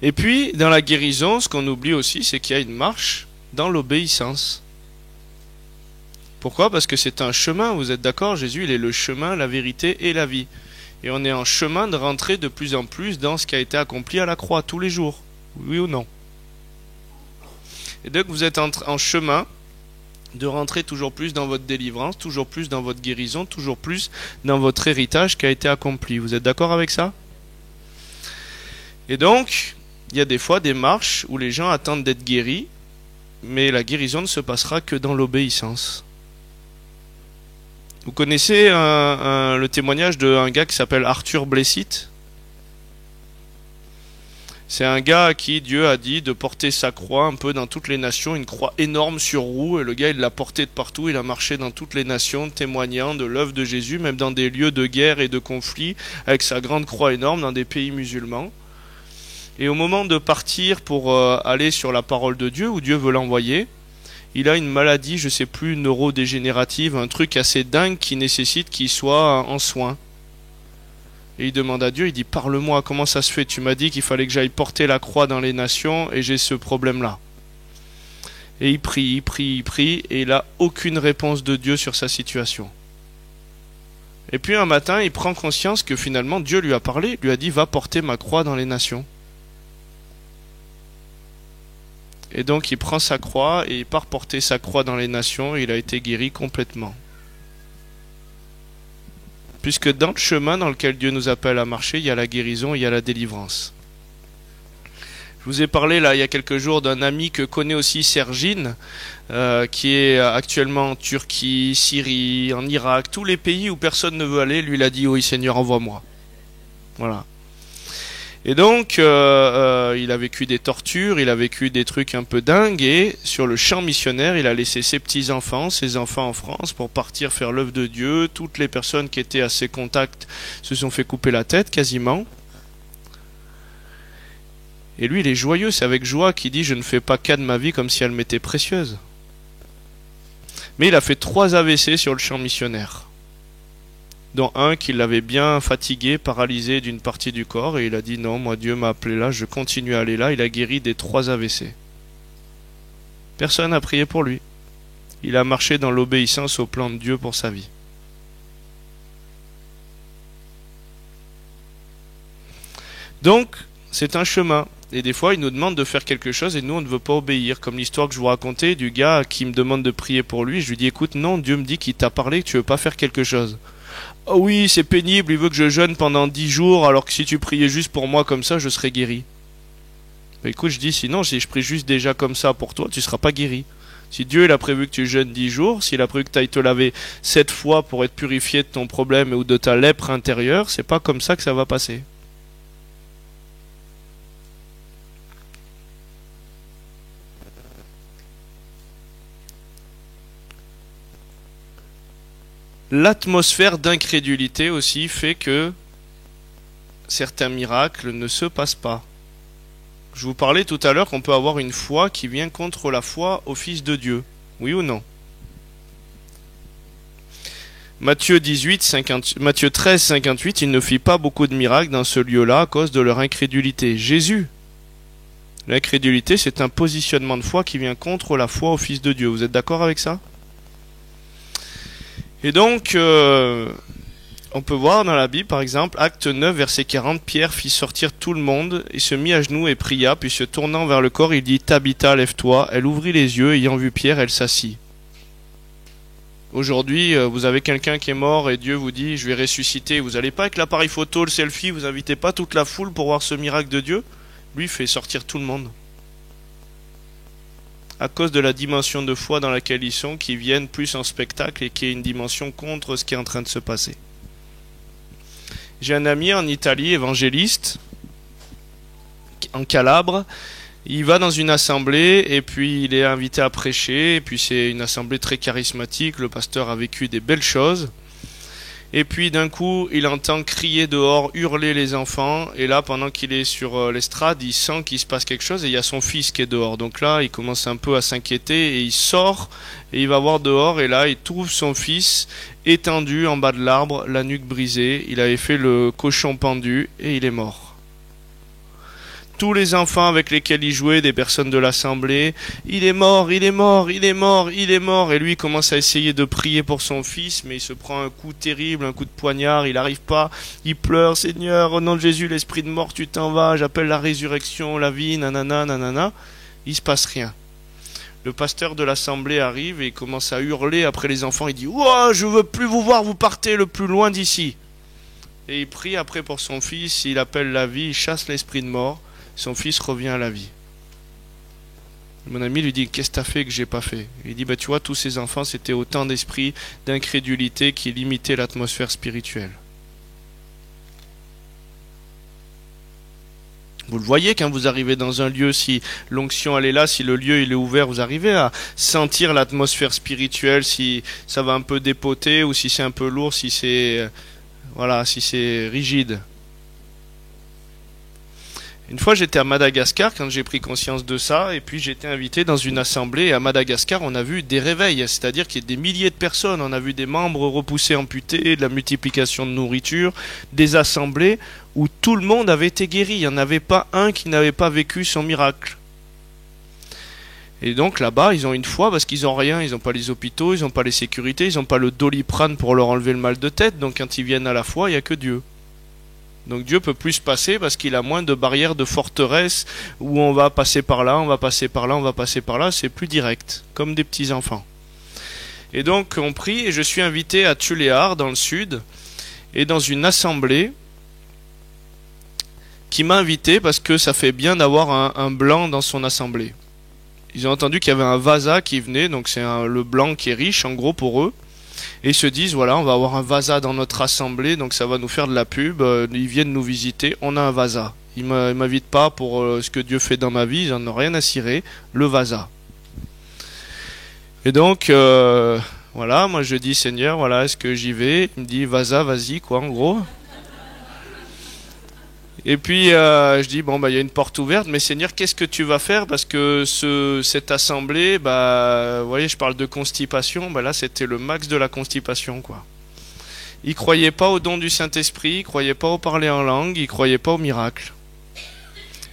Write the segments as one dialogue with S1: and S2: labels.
S1: Et puis, dans la guérison, ce qu'on oublie aussi, c'est qu'il y a une marche dans l'obéissance. Pourquoi? Parce que c'est un chemin, vous êtes d'accord? Jésus, il est le chemin, la vérité et la vie. Et on est en chemin de rentrer de plus en plus dans ce qui a été accompli à la croix, tous les jours. Oui ou non? Et donc vous êtes en chemin de rentrer toujours plus dans votre délivrance, toujours plus dans votre guérison, toujours plus dans votre héritage qui a été accompli. Vous êtes d'accord avec ça? Et donc, il y a des fois des marches où les gens attendent d'être guéris, mais la guérison ne se passera que dans l'obéissance. Vous connaissez le témoignage d'un gars qui s'appelle Arthur Blessitt? C'est un gars à qui Dieu a dit de porter sa croix un peu dans toutes les nations, une croix énorme sur roue, et le gars il l'a portée de partout, il a marché dans toutes les nations témoignant de l'œuvre de Jésus, même dans des lieux de guerre et de conflit, avec sa grande croix énorme dans des pays musulmans. Et au moment de partir pour aller sur la parole de Dieu, où Dieu veut l'envoyer, il a une maladie, je sais plus, neurodégénérative, un truc assez dingue qui nécessite qu'il soit en soins. Et il demande à Dieu, il dit, parle-moi, comment ça se fait? Tu m'as dit qu'il fallait que j'aille porter la croix dans les nations et j'ai ce problème-là. Et il prie, et il n'a aucune réponse de Dieu sur sa situation. Et puis un matin, il prend conscience que finalement Dieu lui a parlé, lui a dit, va porter ma croix dans les nations. Et donc il prend sa croix et il part porter sa croix dans les nations et il a été guéri complètement. Puisque dans le chemin dans lequel Dieu nous appelle à marcher, il y a la guérison et il y a la délivrance. Je vous ai parlé là il y a quelques jours d'un ami que connaît aussi Sergine, qui est actuellement en Turquie, Syrie, en Irak, tous les pays où personne ne veut aller, lui il a dit oui Seigneur envoie-moi. Voilà. Et donc, il a vécu des tortures, il a vécu des trucs un peu dingues, et sur le champ missionnaire, il a laissé ses petits-enfants, ses enfants en France, pour partir faire l'œuvre de Dieu. Toutes les personnes qui étaient à ses contacts se sont fait couper la tête, quasiment. Et lui, il est joyeux, c'est avec joie qu'il dit « Je ne fais pas cas de ma vie comme si elle m'était précieuse ». Mais il a fait 3 AVC sur le champ missionnaire, dont un qui l'avait bien fatigué, paralysé d'une partie du corps, et il a dit non, moi Dieu m'a appelé là, je continue à aller là. Il a guéri des 3 AVC. Personne n'a prié pour lui. Il a marché dans l'obéissance au plan de Dieu pour sa vie. Donc, c'est un chemin. Et des fois, il nous demande de faire quelque chose et nous, on ne veut pas obéir. Comme l'histoire que je vous racontais du gars qui me demande de prier pour lui. Je lui dis, écoute, non, Dieu me dit qu'il t'a parlé, que tu veux pas faire quelque chose. Oh oui, c'est pénible, il veut que je jeûne pendant 10 jours, alors que si tu priais juste pour moi comme ça, je serais guéri. Mais écoute, je dis, sinon, si je prie juste déjà comme ça pour toi, tu seras pas guéri. Si Dieu il a prévu que tu jeûnes 10 jours, s'il a prévu que tu ailles te laver 7 fois pour être purifié de ton problème ou de ta lèpre intérieure, c'est pas comme ça que ça va passer. L'atmosphère d'incrédulité aussi fait que certains miracles ne se passent pas. Je vous parlais tout à l'heure qu'on peut avoir une foi qui vient contre la foi au Fils de Dieu. Oui ou non? Matthieu 13, 58, il ne fit pas beaucoup de miracles dans ce lieu-là à cause de leur incrédulité. Jésus, l'incrédulité, c'est un positionnement de foi qui vient contre la foi au Fils de Dieu. Vous êtes d'accord avec ça? Et donc, on peut voir dans la Bible, par exemple, Acte 9, verset 40, Pierre fit sortir tout le monde, et se mit à genoux et pria, puis se tournant vers le corps, il dit, Tabitha, lève-toi. Elle ouvrit les yeux, ayant vu Pierre, elle s'assit. Aujourd'hui, vous avez quelqu'un qui est mort et Dieu vous dit, je vais ressusciter. Vous n'allez pas avec l'appareil photo, le selfie, vous invitez pas toute la foule pour voir ce miracle de Dieu? Lui fait sortir tout le monde. À cause de la dimension de foi dans laquelle ils sont, qui viennent plus en spectacle et qui est une dimension contre ce qui est en train de se passer. J'ai un ami en Italie, évangéliste, en Calabre. Il va dans une assemblée et puis il est invité à prêcher. Et puis c'est une assemblée très charismatique. Le pasteur a vécu des belles choses. Et puis d'un coup, il entend crier dehors, hurler les enfants. Et là, pendant qu'il est sur l'estrade, il sent qu'il se passe quelque chose. Et il y a son fils qui est dehors. Donc là, il commence un peu à s'inquiéter. Et il sort et il va voir dehors. Et là, il trouve son fils étendu en bas de l'arbre, la nuque brisée. Il avait fait le cochon pendu et il est mort. tous les enfants avec lesquels il jouait, des personnes de l'assemblée. Il est mort, il est mort, il est mort, il est mort. Et lui il commence à essayer de prier pour son fils, mais il se prend un coup terrible, un coup de poignard, il n'arrive pas. Il pleure, Seigneur, au nom de Jésus, l'esprit de mort, tu t'en vas, j'appelle la résurrection, la vie, nanana, nanana. Il se passe rien. Le pasteur de l'assemblée arrive et il commence à hurler après les enfants. Il dit « Ouah, je veux plus vous voir, vous partez le plus loin d'ici !» Et il prie après pour son fils, il appelle la vie, il chasse l'esprit de mort. Son fils revient à la vie. Mon ami lui dit « Qu'est-ce que t'as fait que j'ai pas fait ?» Il dit « Tu vois, tous ces enfants, c'était autant d'esprit d'incrédulité qui limitait l'atmosphère spirituelle. » Vous le voyez quand vous arrivez dans un lieu, si l'onction elle est là, si le lieu il est ouvert, vous arrivez à sentir l'atmosphère spirituelle, si ça va un peu dépoter ou si c'est un peu lourd, si c'est voilà, si c'est rigide. Une fois j'étais à Madagascar quand j'ai pris conscience de ça, et puis j'étais invité dans une assemblée, et à Madagascar on a vu des réveils, c'est-à-dire qu'il y a des milliers de personnes, on a vu des membres repoussés, amputés, de la multiplication de nourriture, des assemblées où tout le monde avait été guéri, il n'y en avait pas un qui n'avait pas vécu son miracle. Et donc là-bas ils ont une foi parce qu'ils n'ont rien, ils n'ont pas les hôpitaux, ils n'ont pas les sécurités, ils n'ont pas le Doliprane pour leur enlever le mal de tête, donc quand ils viennent à la foi il n'y a que Dieu. Donc Dieu peut plus passer parce qu'il a moins de barrières de forteresse où on va passer par là, on va passer par là, on va passer par là, c'est plus direct, comme des petits enfants. Et donc on prie et je suis invité à Tuléar dans le sud et dans une assemblée qui m'a invité parce que ça fait bien d'avoir un blanc dans son assemblée. Ils ont entendu qu'il y avait un Vasa qui venait, donc c'est le blanc qui est riche en gros pour eux. Et ils se disent, voilà, on va avoir un Vasa dans notre assemblée, donc ça va nous faire de la pub, ils viennent nous visiter, on a un Vasa. Ils ne m'invitent pas pour ce que Dieu fait dans ma vie, ils n'en ont rien à cirer, le Vasa. Et donc, voilà, moi je dis, Seigneur, voilà, est-ce que j'y vais? Il me dit, Vasa, vas-y, quoi, en gros. Et puis je dis bon bah il y a une porte ouverte, mais Seigneur qu'est-ce que tu vas faire parce que cette assemblée vous voyez je parle de constipation, là c'était le max de la constipation quoi. Ils croyaient pas au don du Saint-Esprit, ils croyaient pas au parler en langue, ils croyaient pas au miracle.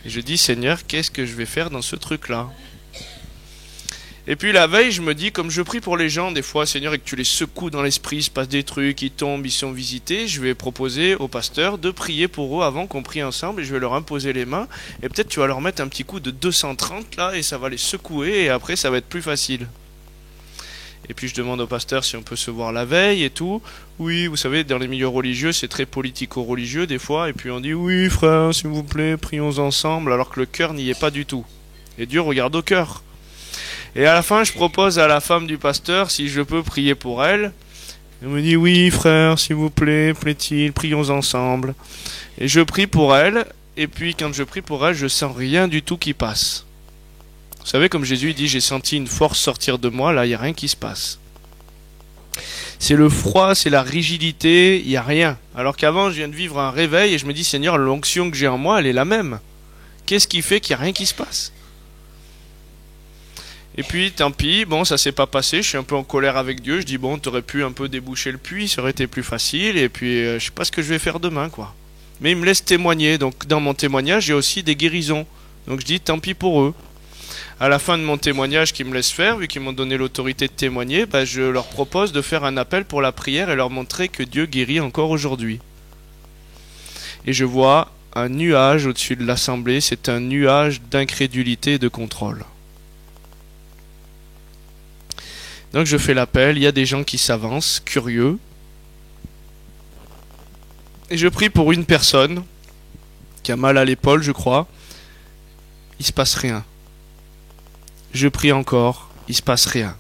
S1: Et je dis Seigneur qu'est-ce que je vais faire dans ce truc là? Et puis la veille, je me dis, comme je prie pour les gens, des fois, Seigneur, et que tu les secoues dans l'esprit, il se passe des trucs, ils tombent, ils sont visités, je vais proposer au pasteur de prier pour eux avant qu'on prie ensemble, et je vais leur imposer les mains, et peut-être tu vas leur mettre un petit coup de 230 là, et ça va les secouer, et après ça va être plus facile. Et puis je demande au pasteur si on peut se voir la veille et tout. Oui, vous savez, dans les milieux religieux, c'est très politico-religieux des fois, et puis on dit, oui frère, s'il vous plaît, prions ensemble, alors que le cœur n'y est pas du tout. Et Dieu regarde au cœur. Et à la fin, je propose à la femme du pasteur si je peux prier pour elle. Elle me dit oui, frère, s'il vous plaît, plaît-il, prions ensemble. Et je prie pour elle. Et puis, quand je prie pour elle, je sens rien du tout qui passe. Vous savez, comme Jésus dit, j'ai senti une force sortir de moi. Là, il n'y a rien qui se passe. C'est le froid, c'est la rigidité, il n'y a rien. Alors qu'avant, je viens de vivre un réveil et je me dis, Seigneur, l'onction que j'ai en moi, elle est la même. Qu'est-ce qui fait qu'il n'y a rien qui se passe ? Et puis tant pis, bon ça s'est pas passé, je suis un peu en colère avec Dieu, je dis bon t'aurais pu un peu déboucher le puits, ça aurait été plus facile, et puis je sais pas ce que je vais faire demain quoi. Mais il me laisse témoigner, donc dans mon témoignage il y a aussi des guérisons, donc je dis tant pis pour eux. À la fin de mon témoignage qu'ils me laissent faire, vu qu'ils m'ont donné l'autorité de témoigner, je leur propose de faire un appel pour la prière et leur montrer que Dieu guérit encore aujourd'hui. Et je vois un nuage au-dessus de l'assemblée, c'est un nuage d'incrédulité et de contrôle. Donc je fais l'appel, il y a des gens qui s'avancent, curieux. Et je prie pour une personne qui a mal à l'épaule, je crois. Il se passe rien. Je prie encore, il se passe rien.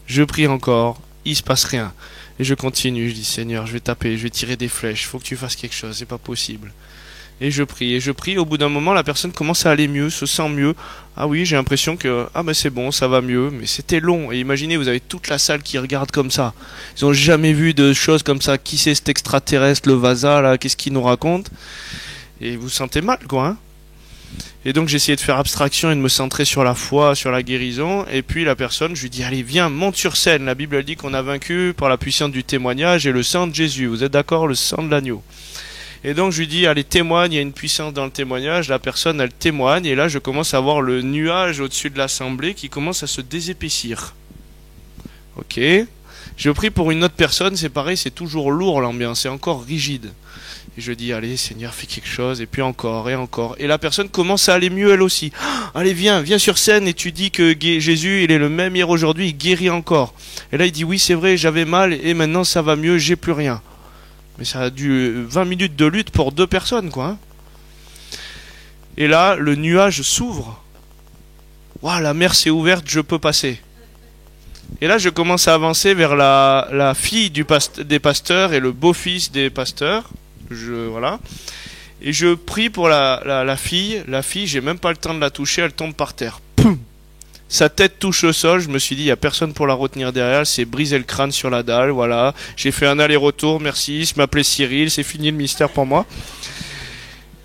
S1: Je prie encore, il se passe rien. Et je continue, je dis Seigneur, je vais taper, je vais tirer des flèches, il faut que tu fasses quelque chose, c'est pas possible. Et je prie, au bout d'un moment la personne commence à aller mieux, se sent mieux. Ah oui, j'ai l'impression que, c'est bon, ça va mieux, mais c'était long. Et imaginez, vous avez toute la salle qui regarde comme ça. Ils ont jamais vu de choses comme ça. Qui c'est cet extraterrestre, le Vasa, là, qu'est-ce qu'il nous raconte? Et vous sentez mal, quoi, hein. Et donc j'essayais de faire abstraction et de me centrer sur la foi, sur la guérison. Et puis la personne, je lui dis, allez, viens, monte sur scène. La Bible elle dit qu'on a vaincu par la puissance du témoignage et le sang de Jésus. Vous êtes d'accord? Le sang de l'agneau. Et donc je lui dis, allez, témoigne, il y a une puissance dans le témoignage. La personne, elle témoigne, et là je commence à voir le nuage au-dessus de l'assemblée qui commence à se désépaissir. Ok. Je prie pour une autre personne, c'est pareil, c'est toujours lourd l'ambiance, c'est encore rigide. Et je dis, allez Seigneur, fais quelque chose, et puis encore, et encore. Et la personne commence à aller mieux elle aussi. Allez, viens sur scène et tu dis que Jésus, il est le même hier aujourd'hui, il guérit encore. Et là il dit, oui c'est vrai, j'avais mal, et maintenant ça va mieux, j'ai plus rien. Mais ça a dû 20 minutes de lutte pour 2 personnes, quoi. Et là, le nuage s'ouvre. Waouh, la mer s'est ouverte, je peux passer. Et là, je commence à avancer vers la fille des pasteurs et le beau-fils des pasteurs. Voilà. Et je prie pour la fille. La fille, j'ai même pas le temps de la toucher, elle tombe par terre. Poum! Sa tête touche le sol, je me suis dit, il n'y a personne pour la retenir derrière, elle s'est brisé le crâne sur la dalle, voilà. J'ai fait un aller-retour, merci, je m'appelais Cyril, c'est fini le mystère pour moi.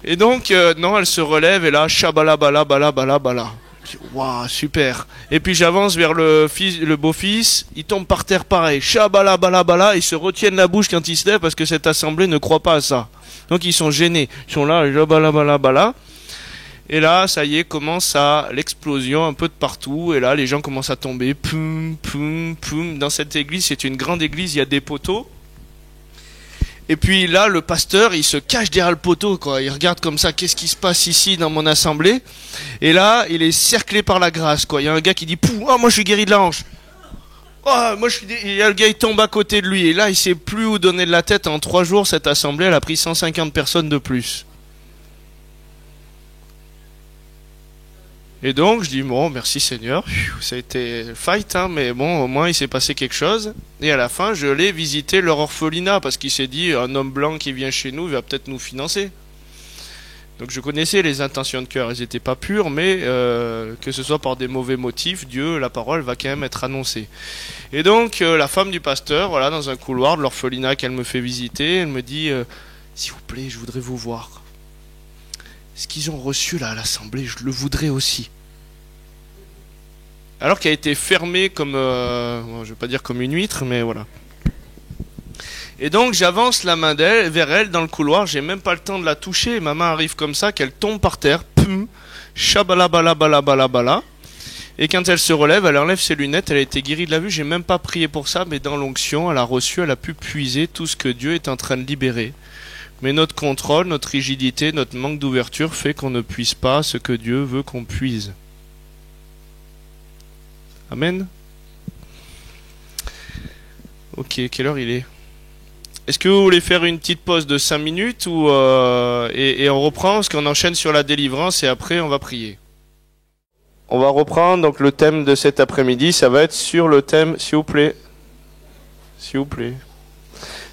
S1: Et donc, non, elle se relève, et là, shabala bala bala bala bala. Waouh, super. Et puis j'avance vers le beau-fils, il tombe par terre pareil, shabala bala bala, ils se retiennent la bouche quand ils se lèvent parce que cette assemblée ne croit pas à ça. Donc ils sont gênés, ils sont là, shabala bala bala. Et là, ça y est, commence à l'explosion un peu de partout. Et là, les gens commencent à tomber. Poum, poum, poum. Dans cette église, c'est une grande église, il y a des poteaux. Et puis là, le pasteur, il se cache derrière le poteau, quoi. Il regarde comme ça, qu'est-ce qui se passe ici dans mon assemblée. Et là, il est cerclé par la grâce, quoi. Il y a un gars qui dit, pouh, moi je suis guéri de la hanche. Oh, et le gars, il tombe à côté de lui. Et là, il sait plus où donner de la tête. En 3 jours, cette assemblée, elle a pris 150 personnes de plus. Et donc, je dis, bon, merci Seigneur, ça a été fight, hein, mais bon, au moins, il s'est passé quelque chose. Et à la fin, je l'ai visité leur orphelinat, parce qu'il s'est dit, un homme blanc qui vient chez nous, il va peut-être nous financer. Donc, je connaissais les intentions de cœur, elles n'étaient pas pures, mais que ce soit par des mauvais motifs, Dieu, la parole va quand même être annoncée. Et donc, la femme du pasteur, voilà, dans un couloir de l'orphelinat qu'elle me fait visiter, elle me dit, s'il vous plaît, je voudrais vous voir. Ce qu'ils ont reçu là à l'assemblée, je le voudrais aussi. Alors qu'elle a été fermée comme, je vais pas dire comme une huître, mais voilà. Et donc j'avance la main vers elle dans le couloir, j'ai même pas le temps de la toucher, ma main arrive comme ça, qu'elle tombe par terre, pum, shabala bala bala bala bala. Et quand elle se relève, elle enlève ses lunettes, elle a été guérie de la vue, j'ai même pas prié pour ça, mais dans l'onction, elle a reçu, elle a pu puiser tout ce que Dieu est en train de libérer. Mais notre contrôle, notre rigidité, notre manque d'ouverture fait qu'on ne puise pas ce que Dieu veut qu'on puise. Amen. Ok, quelle heure il est? Est-ce que vous voulez faire une petite pause de 5 minutes ou et on reprend, parce qu'on enchaîne sur la délivrance et après on va prier. On va reprendre donc le thème de cet après-midi, ça va être sur le thème, s'il vous plaît. S'il vous plaît.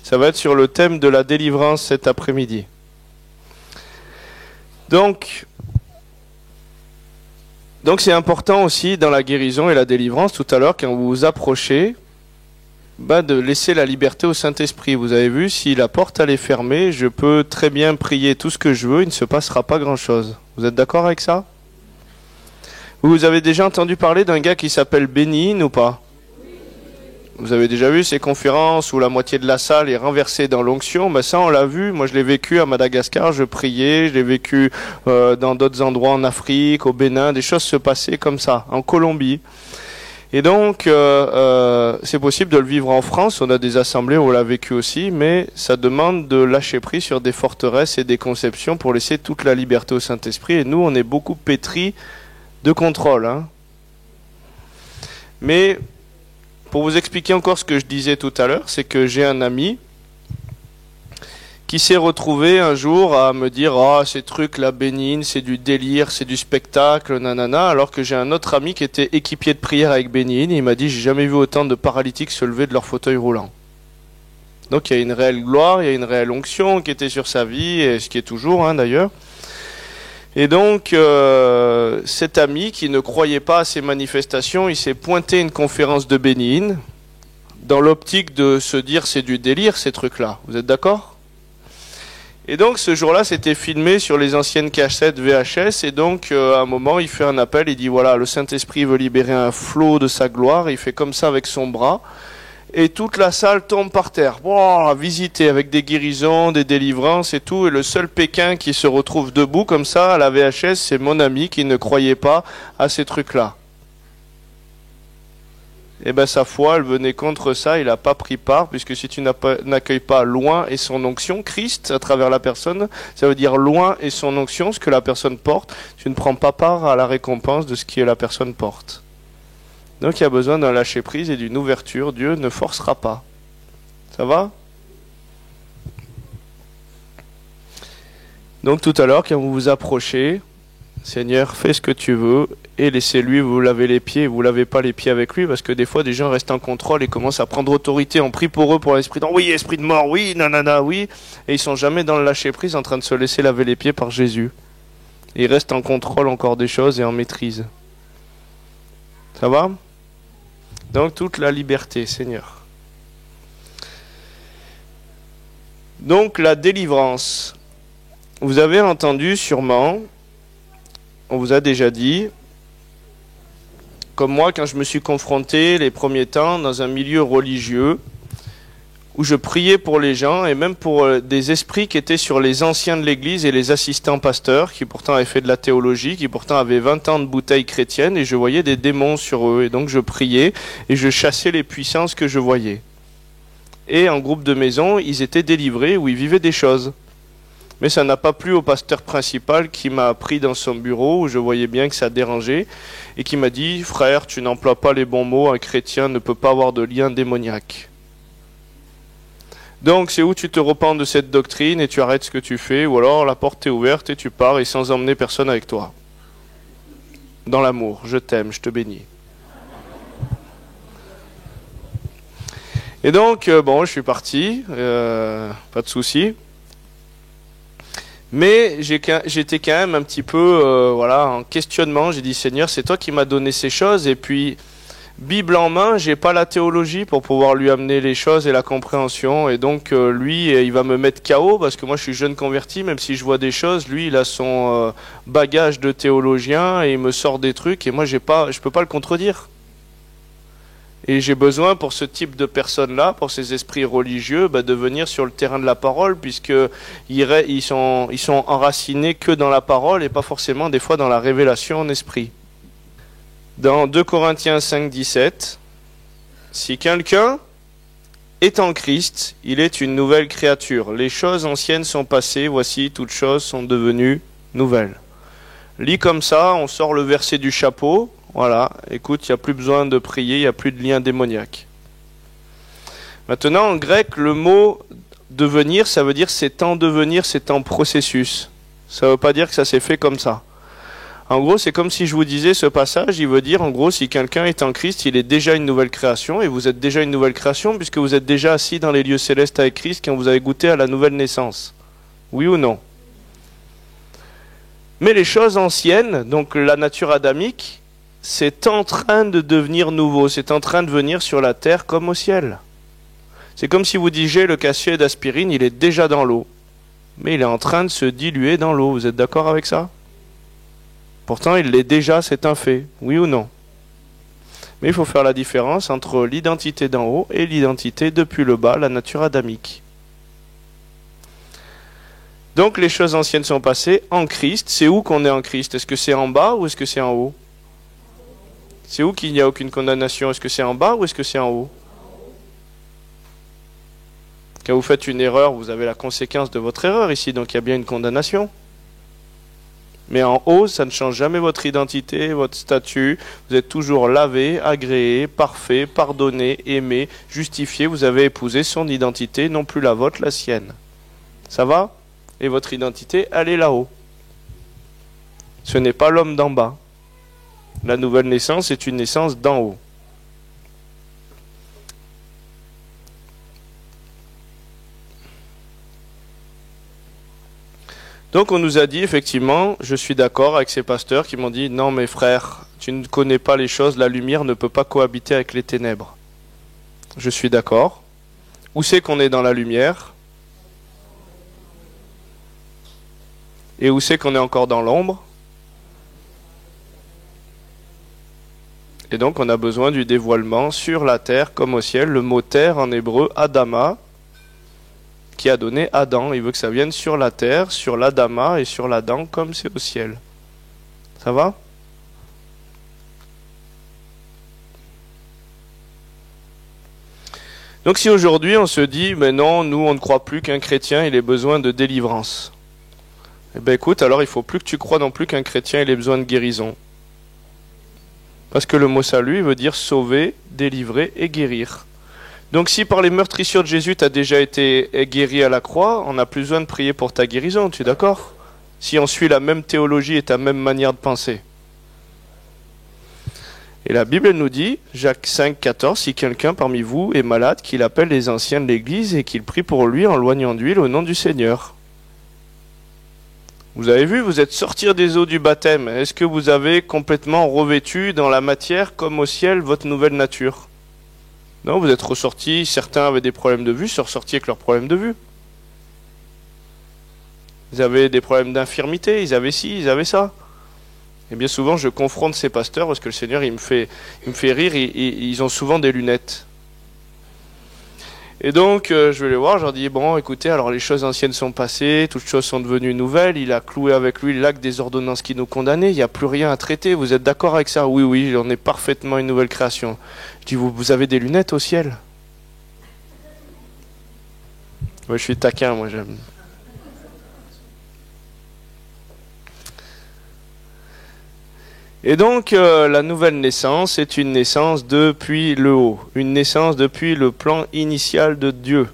S1: Ça va être sur le thème de la délivrance cet après-midi. Donc c'est important aussi dans la guérison et la délivrance, tout à l'heure, quand vous vous approchez, de laisser la liberté au Saint-Esprit. Vous avez vu, si la porte elle est fermée, je peux très bien prier tout ce que je veux, il ne se passera pas grand-chose. Vous êtes d'accord avec ça? Vous avez déjà entendu parler d'un gars qui s'appelle Bénin ou pas? Vous avez déjà vu ces conférences où la moitié de la salle est renversée dans l'onction? Ça, on l'a vu. Moi, je l'ai vécu à Madagascar, je priais. Je l'ai vécu dans d'autres endroits en Afrique, au Bénin. Des choses se passaient comme ça, en Colombie. Et donc, c'est possible de le vivre en France. On a des assemblées où on l'a vécu aussi, mais ça demande de lâcher prise sur des forteresses et des conceptions pour laisser toute la liberté au Saint-Esprit. Et nous, on est beaucoup pétris de contrôle. Hein. Mais pour vous expliquer encore ce que je disais tout à l'heure, c'est que j'ai un ami qui s'est retrouvé un jour à me dire « Ah, ces trucs là bénignes, c'est du délire, c'est du spectacle, nanana », alors que j'ai un autre ami qui était équipier de prière avec Bénigne, il m'a dit « J'ai jamais vu autant de paralytiques se lever de leur fauteuil roulant ». Donc il y a une réelle gloire, il y a une réelle onction qui était sur sa vie, et ce qui est toujours d'ailleurs. Et donc, cet ami qui ne croyait pas à ces manifestations, il s'est pointé à une conférence de Bénigne, dans l'optique de se dire c'est du délire ces trucs-là. Vous êtes d'accord? Et donc ce jour-là, c'était filmé sur les anciennes cassettes VHS, et donc à un moment, il fait un appel, il dit voilà, le Saint-Esprit veut libérer un flot de sa gloire, il fait comme ça avec son bras, Et toute la salle tombe par terre. Wow, visité avec des guérisons, des délivrances et tout. Et le seul Pékin qui se retrouve debout comme ça à la VHS, c'est mon ami qui ne croyait pas à ces trucs-là. Et ben sa foi, elle venait contre ça, il n'a pas pris part, puisque si tu n'accueilles pas loin et son onction, Christ à travers la personne, ça veut dire loin et son onction, ce que la personne porte, tu ne prends pas part à la récompense de ce que la personne porte. Donc il y a besoin d'un lâcher-prise et d'une ouverture. Dieu ne forcera pas. Ça va? Donc tout à l'heure, quand vous vous approchez, Seigneur, fais ce que tu veux et laissez-lui vous laver les pieds. Vous lavez pas les pieds avec lui parce que des fois, des gens restent en contrôle et commencent à prendre autorité. On prie pour eux, pour l'esprit de oui, esprit de mort, oui, nanana, oui. Et ils sont jamais dans le lâcher-prise en train de se laisser laver les pieds par Jésus. Et ils restent en contrôle encore des choses et en maîtrise. Ça va? Donc toute la liberté, Seigneur. Donc la délivrance. Vous avez entendu sûrement, on vous a déjà dit, comme moi quand je me suis confronté les premiers temps dans un milieu religieux, où je priais pour les gens et même pour des esprits qui étaient sur les anciens de l'église et les assistants pasteurs qui pourtant avaient fait de la théologie, qui pourtant avaient 20 ans de bouteille chrétienne et je voyais des démons sur eux et donc je priais et je chassais les puissances que je voyais. Et en groupe de maison, ils étaient délivrés où ils vivaient des choses. Mais ça n'a pas plu au pasteur principal qui m'a pris dans son bureau où je voyais bien que ça dérangeait et qui m'a dit « Frère, tu n'emploies pas les bons mots, un chrétien ne peut pas avoir de lien démoniaque. » Donc c'est où tu te repens de cette doctrine et tu arrêtes ce que tu fais, ou alors la porte est ouverte et tu pars et sans emmener personne avec toi. Dans l'amour, je t'aime, je te bénis. Et donc, bon, je suis parti, pas de souci. Mais j'étais quand même un petit peu voilà, en questionnement. J'ai dit, Seigneur, c'est toi qui m'as donné ces choses, et puis... Bible en main, j'ai pas la théologie pour pouvoir lui amener les choses et la compréhension, et donc lui il va me mettre KO parce que moi je suis jeune converti, même si je vois des choses, lui il a son bagage de théologien et il me sort des trucs et moi je peux pas le contredire. Et j'ai besoin pour ce type de personnes-là, pour ces esprits religieux, de venir sur le terrain de la parole, puisque ils sont enracinés que dans la parole et pas forcément des fois dans la révélation en esprit. Dans 2 Corinthiens 5, 17, si quelqu'un est en Christ, il est une nouvelle créature. Les choses anciennes sont passées, voici, toutes choses sont devenues nouvelles. Lis comme ça, on sort le verset du chapeau, voilà, écoute, il n'y a plus besoin de prier, il n'y a plus de lien démoniaque. Maintenant, en grec, le mot devenir, ça veut dire c'est en devenir, c'est en processus. Ça ne veut pas dire que ça s'est fait comme ça. En gros, c'est comme si je vous disais ce passage, il veut dire, en gros, si quelqu'un est en Christ, il est déjà une nouvelle création, et vous êtes déjà une nouvelle création, puisque vous êtes déjà assis dans les lieux célestes avec Christ quand vous avez goûté à la nouvelle naissance. Oui ou non? Mais les choses anciennes, donc la nature adamique, c'est en train de devenir nouveau, c'est en train de venir sur la terre comme au ciel. C'est comme si vous disiez, le cachet d'aspirine, il est déjà dans l'eau, mais il est en train de se diluer dans l'eau, vous êtes d'accord avec ça? Pourtant, il l'est déjà, c'est un fait. Oui ou non? Mais il faut faire la différence entre l'identité d'en haut et l'identité depuis le bas, la nature adamique. Donc, les choses anciennes sont passées en Christ. C'est où qu'on est en Christ? Est-ce que c'est en bas ou est-ce que c'est en haut? C'est où qu'il n'y a aucune condamnation? Est-ce que c'est en bas ou est-ce que c'est en haut? Quand vous faites une erreur, vous avez la conséquence de votre erreur ici, donc il y a bien une condamnation. Mais en haut, ça ne change jamais votre identité, votre statut. Vous êtes toujours lavé, agréé, parfait, pardonné, aimé, justifié. Vous avez épousé son identité, non plus la vôtre, la sienne. Ça va? Et votre identité, elle est là-haut. Ce n'est pas l'homme d'en bas. La nouvelle naissance est une naissance d'en haut. Donc on nous a dit effectivement, je suis d'accord avec ces pasteurs qui m'ont dit non mais frère, tu ne connais pas les choses, la lumière ne peut pas cohabiter avec les ténèbres. Je suis d'accord. Où c'est qu'on est dans la lumière? Et où c'est qu'on est encore dans l'ombre? Et donc on a besoin du dévoilement sur la terre comme au ciel. Le mot terre en hébreu, Adama, qui a donné Adam. Il veut que ça vienne sur la terre, sur l'Adama et sur l'Adam comme c'est au ciel. Ça va ? Donc si aujourd'hui on se dit, mais non, nous on ne croit plus qu'un chrétien il ait besoin de délivrance. Eh bien écoute, alors il faut plus que tu crois non plus qu'un chrétien il ait besoin de guérison. Parce que le mot salut veut dire sauver, délivrer et guérir. Donc si par les meurtrissures de Jésus tu as déjà été guéri à la croix, on n'a plus besoin de prier pour ta guérison, tu es d'accord ? Si on suit la même théologie et ta même manière de penser. Et la Bible nous dit, Jacques 5, 14, si quelqu'un parmi vous est malade, qu'il appelle les anciens de l'Église et qu'il prie pour lui en loignant d'huile au nom du Seigneur. Vous avez vu, vous êtes sortis des eaux du baptême. Est-ce que vous avez complètement revêtu dans la matière comme au ciel votre nouvelle nature ? Non, vous êtes ressortis, certains avaient des problèmes de vue, sont ressortis avec leurs problèmes de vue. Ils avaient des problèmes d'infirmité, ils avaient ci, ils avaient ça. Et bien souvent, je confronte ces pasteurs parce que le Seigneur, il me fait rire. Ils ont souvent des lunettes. Et donc, je vais les voir. Je leur dis bon, écoutez, alors les choses anciennes sont passées, toutes choses sont devenues nouvelles. Il a cloué avec lui l'acte des ordonnances qui nous condamnaient. Il n'y a plus rien à traiter. Vous êtes d'accord avec ça ? Oui, oui, on est parfaitement une nouvelle création. Je dis vous avez des lunettes au ciel ? Ouais, je suis taquin, moi j'aime. Et donc, la nouvelle naissance est une naissance depuis le haut, une naissance depuis le plan initial de Dieu.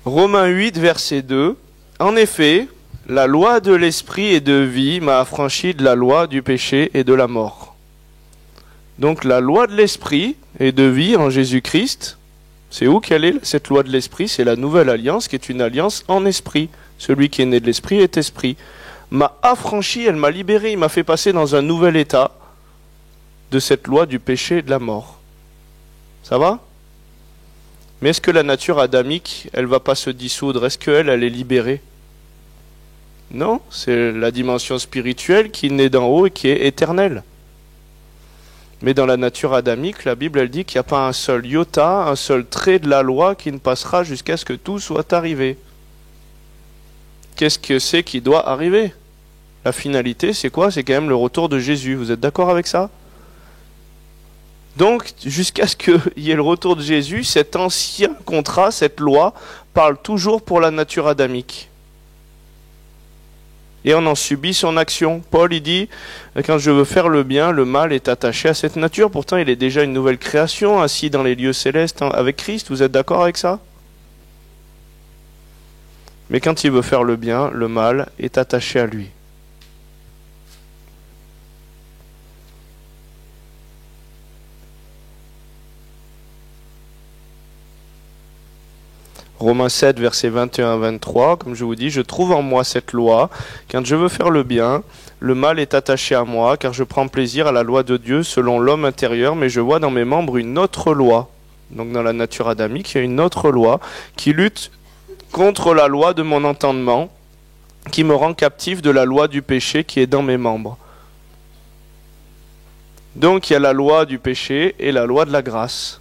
S1: Romains 8, verset 2. En effet, la loi de l'esprit et de vie m'a affranchi de la loi du péché et de la mort. Donc, la loi de l'esprit et de vie en Jésus-Christ, c'est où qu'elle est cette loi de l'esprit ? C'est la nouvelle alliance qui est une alliance en esprit. Celui qui est né de l'esprit est esprit. M'a affranchi, elle m'a libéré, il m'a fait passer dans un nouvel état de cette loi du péché et de la mort. Ça va ? Mais est-ce que la nature adamique, elle va pas se dissoudre ? Est-ce qu'elle, elle est libérée ? Non, c'est la dimension spirituelle qui naît d'en haut et qui est éternelle. Mais dans la nature adamique, la Bible, elle dit qu'il n'y a pas un seul iota, un seul trait de la loi qui ne passera jusqu'à ce que tout soit arrivé. Qu'est-ce que c'est qui doit arriver ? La finalité, c'est quoi ? C'est quand même le retour de Jésus. Vous êtes d'accord avec ça ? Donc, jusqu'à ce qu'il y ait le retour de Jésus, cet ancien contrat, cette loi, parle toujours pour la nature adamique. Et on en subit son action. Paul, il dit, quand je veux faire le bien, le mal est attaché à cette nature. Pourtant, il est déjà une nouvelle création, assis dans les lieux célestes avec Christ. Vous êtes d'accord avec ça ? Mais quand il veut faire le bien, le mal est attaché à lui. Romains 7, versets 21 à 23, comme je vous dis, je trouve en moi cette loi. Quand je veux faire le bien, le mal est attaché à moi, car je prends plaisir à la loi de Dieu selon l'homme intérieur, mais je vois dans mes membres une autre loi. Donc dans la nature adamique, il y a une autre loi qui lutte contre la loi de mon entendement, qui me rend captif de la loi du péché qui est dans mes membres. Donc il y a la loi du péché et la loi de la grâce.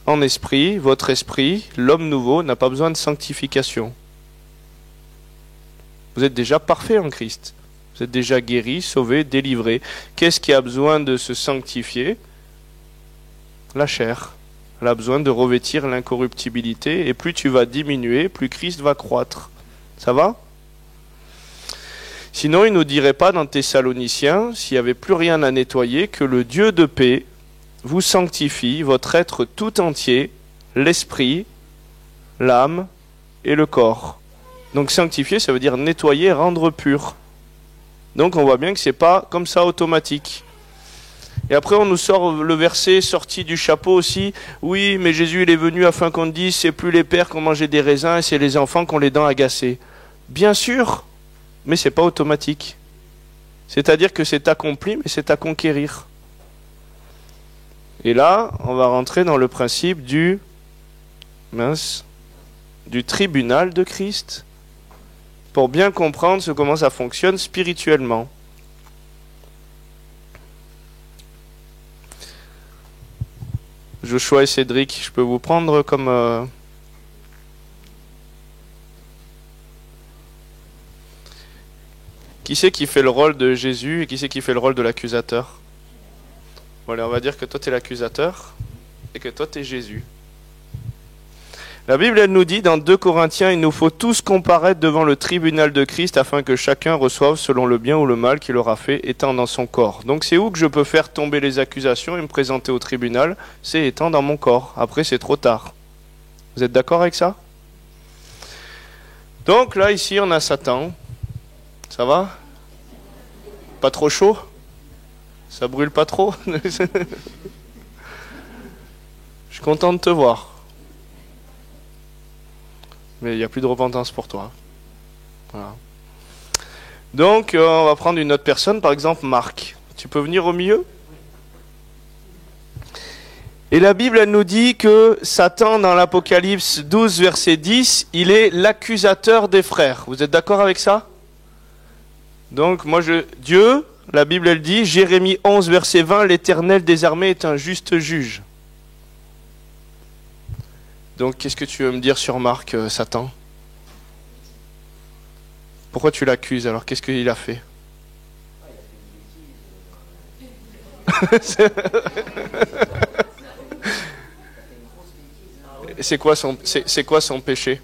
S1: En esprit, votre esprit, l'homme nouveau, n'a pas besoin de sanctification. Vous êtes déjà parfait en Christ. Vous êtes déjà guéri, sauvé, délivré. Qu'est-ce qui a besoin de se sanctifier ? La chair. Elle a besoin de revêtir l'incorruptibilité, et plus tu vas diminuer, plus Christ va croître. Ça va ? Sinon, il ne nous dirait pas dans Thessaloniciens, s'il n'y avait plus rien à nettoyer, que le Dieu de paix vous sanctifie, votre être tout entier, l'esprit, l'âme et le corps. Donc sanctifier, ça veut dire nettoyer, rendre pur. Donc on voit bien que ce n'est pas comme ça automatique. Et après, on nous sort le verset sorti du chapeau aussi. Oui, mais Jésus, il est venu afin qu'on dise, c'est plus les pères qui ont mangé des raisins, et c'est les enfants qui ont les dents agacées. Bien sûr, mais c'est pas automatique. C'est-à-dire que c'est accompli, mais c'est à conquérir. Et là, on va rentrer dans le principe du tribunal de Christ. pour bien comprendre comment ça fonctionne spirituellement. Joshua et Cédric, je peux vous prendre comme... Qui c'est qui fait le rôle de Jésus et qui c'est qui fait le rôle de l'accusateur? Voilà, on va dire que toi tu es l'accusateur et que toi tu es Jésus. La Bible, elle nous dit dans 2 Corinthiens, il nous faut tous comparaître devant le tribunal de Christ afin que chacun reçoive selon le bien ou le mal qu'il aura fait étant dans son corps. Donc c'est où que je peux faire tomber les accusations et me présenter au tribunal? C'est étant dans mon corps. Après c'est trop tard. Vous êtes d'accord avec ça? Donc là ici on a Satan. Ça va? Pas trop chaud? Ça brûle pas trop? Je suis content de te voir. Mais il n'y a plus de repentance pour toi. Voilà. Donc, on va prendre une autre personne, par exemple Marc. Tu peux venir au milieu? Et la Bible, elle nous dit que Satan, dans l'Apocalypse 12, verset 10, il est l'accusateur des frères. Vous êtes d'accord avec ça? Donc, Dieu, la Bible, elle dit, Jérémie 11, verset 20, l'Éternel des armées est un juste juge. Donc, qu'est-ce que tu veux me dire sur Marc, Satan? Pourquoi tu l'accuses alors? Qu'est-ce qu'il a fait? C'est quoi son péché?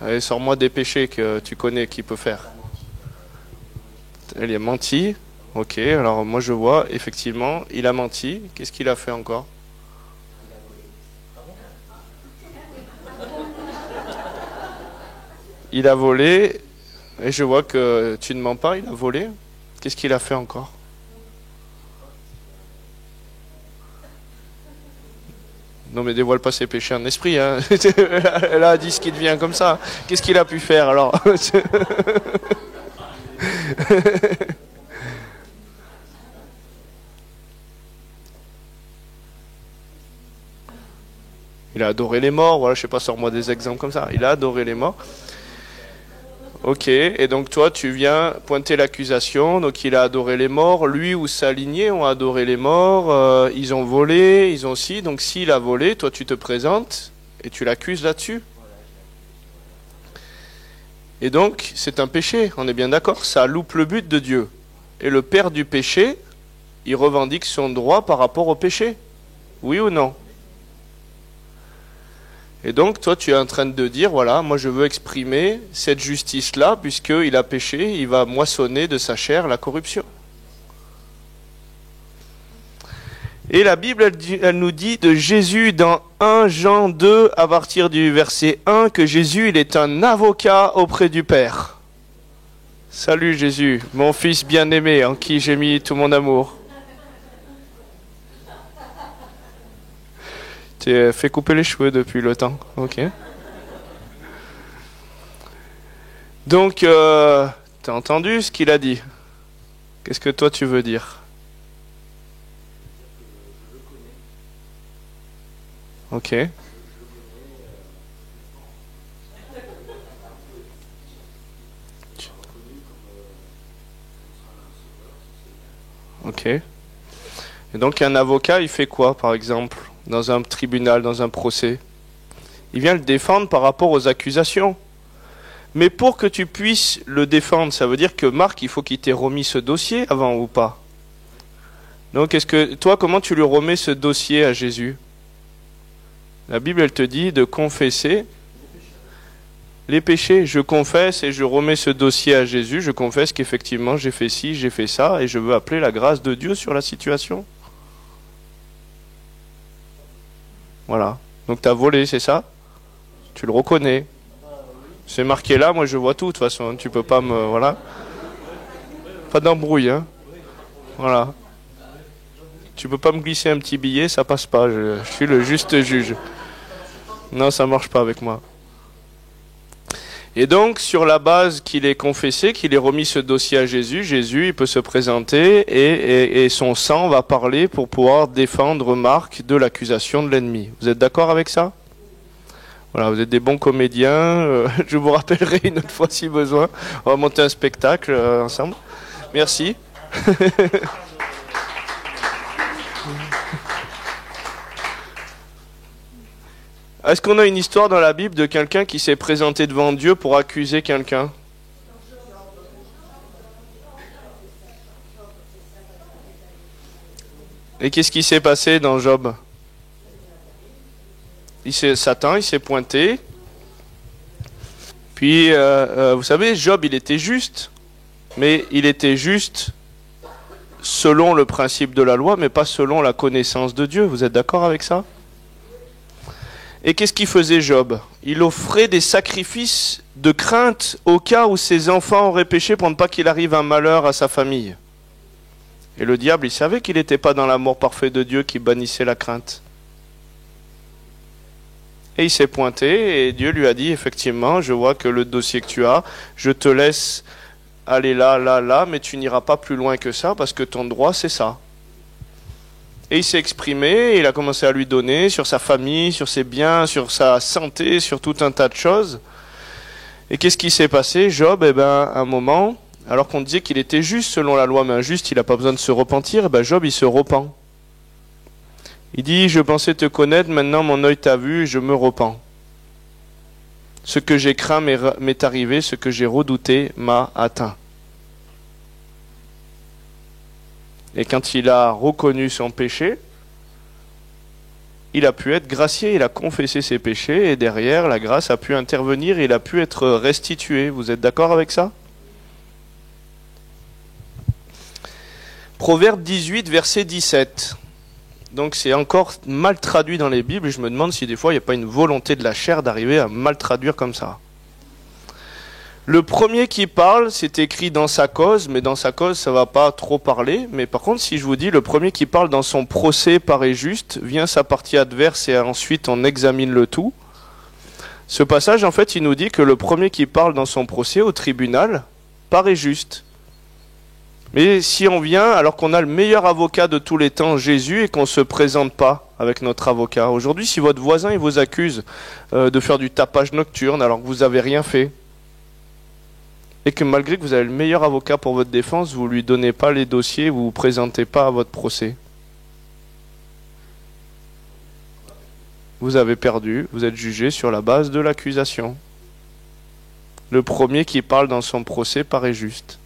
S1: Allez, sors-moi des péchés que tu connais qu'il peut faire. Il a menti. Ok, alors moi je vois, effectivement, il a menti. Qu'est-ce qu'il a fait encore? Il a volé. Et je vois que tu ne mens pas, il a volé. Qu'est-ce qu'il a fait encore? Non mais dévoile pas ses péchés en esprit. Hein. Elle a dit ce qui devient comme ça. Qu'est-ce qu'il a pu faire alors? Il a adoré les morts, voilà, je sais pas, sors-moi des exemples comme ça. Il a adoré les morts. Ok, et donc toi, tu viens pointer l'accusation. Donc il a adoré les morts. Lui ou sa lignée ont adoré les morts. Ils ont volé, ils ont aussi. Donc s'il a volé, toi tu te présentes et tu l'accuses là-dessus. Et donc c'est un péché, on est bien d'accord. Ça loupe le but de Dieu. Et le père du péché, il revendique son droit par rapport au péché. Oui ou non? Et donc, toi, tu es en train de dire, voilà, moi je veux exprimer cette justice-là, puisqu'il a péché, il va moissonner de sa chair la corruption. Et la Bible, elle nous dit de Jésus dans 1 Jean 2, à partir du verset 1, que Jésus, il est un avocat auprès du Père. Salut Jésus, mon fils bien-aimé, en qui j'ai mis tout mon amour. Tu fait couper les cheveux depuis le temps. Ok. Donc, t'as entendu ce qu'il a dit? Qu'est-ce que toi tu veux dire? Ok. Ok. Et donc un avocat, il fait quoi, par exemple, dans un tribunal, dans un procès? Il vient le défendre par rapport aux accusations. Mais pour que tu puisses le défendre, ça veut dire que Marc, il faut qu'il t'ait remis ce dossier avant ou pas? Donc, toi, comment tu lui remets ce dossier à Jésus? La Bible, elle te dit de confesser les péchés. Je confesse et je remets ce dossier à Jésus. Je confesse qu'effectivement, j'ai fait ci, j'ai fait ça, et je veux appeler la grâce de Dieu sur la situation. Voilà. Donc, tu as volé, c'est ça? Tu le reconnais. C'est marqué là, moi je vois tout de toute façon. Tu peux pas me... Voilà. Pas d'embrouille, hein. Voilà. Tu peux pas me glisser un petit billet, ça passe pas. Je suis le juste juge. Non, ça marche pas avec moi. Et donc, sur la base qu'il ait confessé, qu'il ait remis ce dossier à Jésus, Jésus, il peut se présenter et son sang va parler pour pouvoir défendre Marc de l'accusation de l'ennemi. Vous êtes d'accord avec ça? Voilà, vous êtes des bons comédiens. Je vous rappellerai une autre fois si besoin. On va monter un spectacle ensemble. Merci. Est-ce qu'on a une histoire dans la Bible de quelqu'un qui s'est présenté devant Dieu pour accuser quelqu'un? Et qu'est-ce qui s'est passé dans Job? Satan, il s'est pointé. Puis, vous savez, Job, il était juste. Mais il était juste selon le principe de la loi, mais pas selon la connaissance de Dieu. Vous êtes d'accord avec ça? Et qu'est-ce qu'il faisait Job? Il offrait des sacrifices de crainte au cas où ses enfants auraient péché pour ne pas qu'il arrive un malheur à sa famille. Et le diable, il savait qu'il n'était pas dans l'amour parfait de Dieu qui bannissait la crainte. Et il s'est pointé et Dieu lui a dit, effectivement, je vois que le dossier que tu as, je te laisse aller là, là, là, mais tu n'iras pas plus loin que ça parce que ton droit, c'est ça. Et il s'est exprimé, il a commencé à lui donner sur sa famille, sur ses biens, sur sa santé, sur tout un tas de choses. Et qu'est-ce qui s'est passé? Job, à un moment, alors qu'on disait qu'il était juste selon la loi, mais injuste, il n'a pas besoin de se repentir, Job, il se repent. Il dit, je pensais te connaître, maintenant mon œil t'a vu et je me repens. Ce que j'ai craint m'est arrivé, ce que j'ai redouté m'a atteint. Et quand il a reconnu son péché, il a pu être gracié, il a confessé ses péchés, et derrière, la grâce a pu intervenir, il a pu être restitué. Vous êtes d'accord avec ça? Proverbe 18, verset 17. Donc c'est encore mal traduit dans les Bibles, et je me demande si des fois il n'y a pas une volonté de la chair d'arriver à mal traduire comme ça. Le premier qui parle, c'est écrit dans sa cause, mais dans sa cause, ça ne va pas trop parler. Mais par contre, si je vous dis, le premier qui parle dans son procès paraît juste, vient sa partie adverse et ensuite on examine le tout. Ce passage, en fait, il nous dit que le premier qui parle dans son procès au tribunal paraît juste. Mais si on vient, alors qu'on a le meilleur avocat de tous les temps, Jésus, et qu'on ne se présente pas avec notre avocat. Aujourd'hui, si votre voisin il vous accuse de faire du tapage nocturne alors que vous n'avez rien fait, et que malgré que vous avez le meilleur avocat pour votre défense, vous ne lui donnez pas les dossiers, vous ne vous présentez pas à votre procès. Vous avez perdu, vous êtes jugé sur la base de l'accusation. Le premier qui parle dans son procès paraît juste.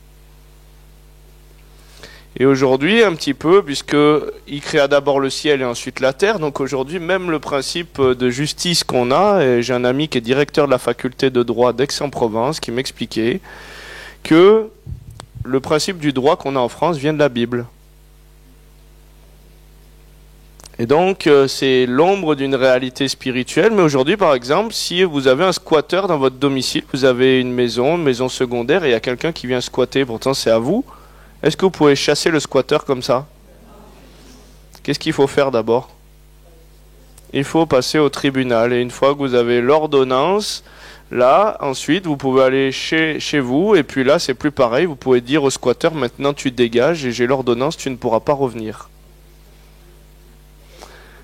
S1: Et aujourd'hui, un petit peu, puisqu'il créa d'abord le ciel et ensuite la terre, donc aujourd'hui, même le principe de justice qu'on a, et j'ai un ami qui est directeur de la faculté de droit d'Aix-en-Provence qui m'expliquait que le principe du droit qu'on a en France vient de la Bible. Et donc, c'est l'ombre d'une réalité spirituelle, mais aujourd'hui, par exemple, si vous avez un squatteur dans votre domicile, vous avez une maison secondaire, et il y a quelqu'un qui vient squatter, pourtant c'est à vous, est-ce que vous pouvez chasser le squatteur comme ça? Qu'est-ce qu'il faut faire d'abord? Il faut passer au tribunal. Et une fois que vous avez l'ordonnance, là, ensuite, vous pouvez aller chez vous. Et puis là, c'est plus pareil. Vous pouvez dire au squatteur, maintenant tu dégages et j'ai l'ordonnance, tu ne pourras pas revenir.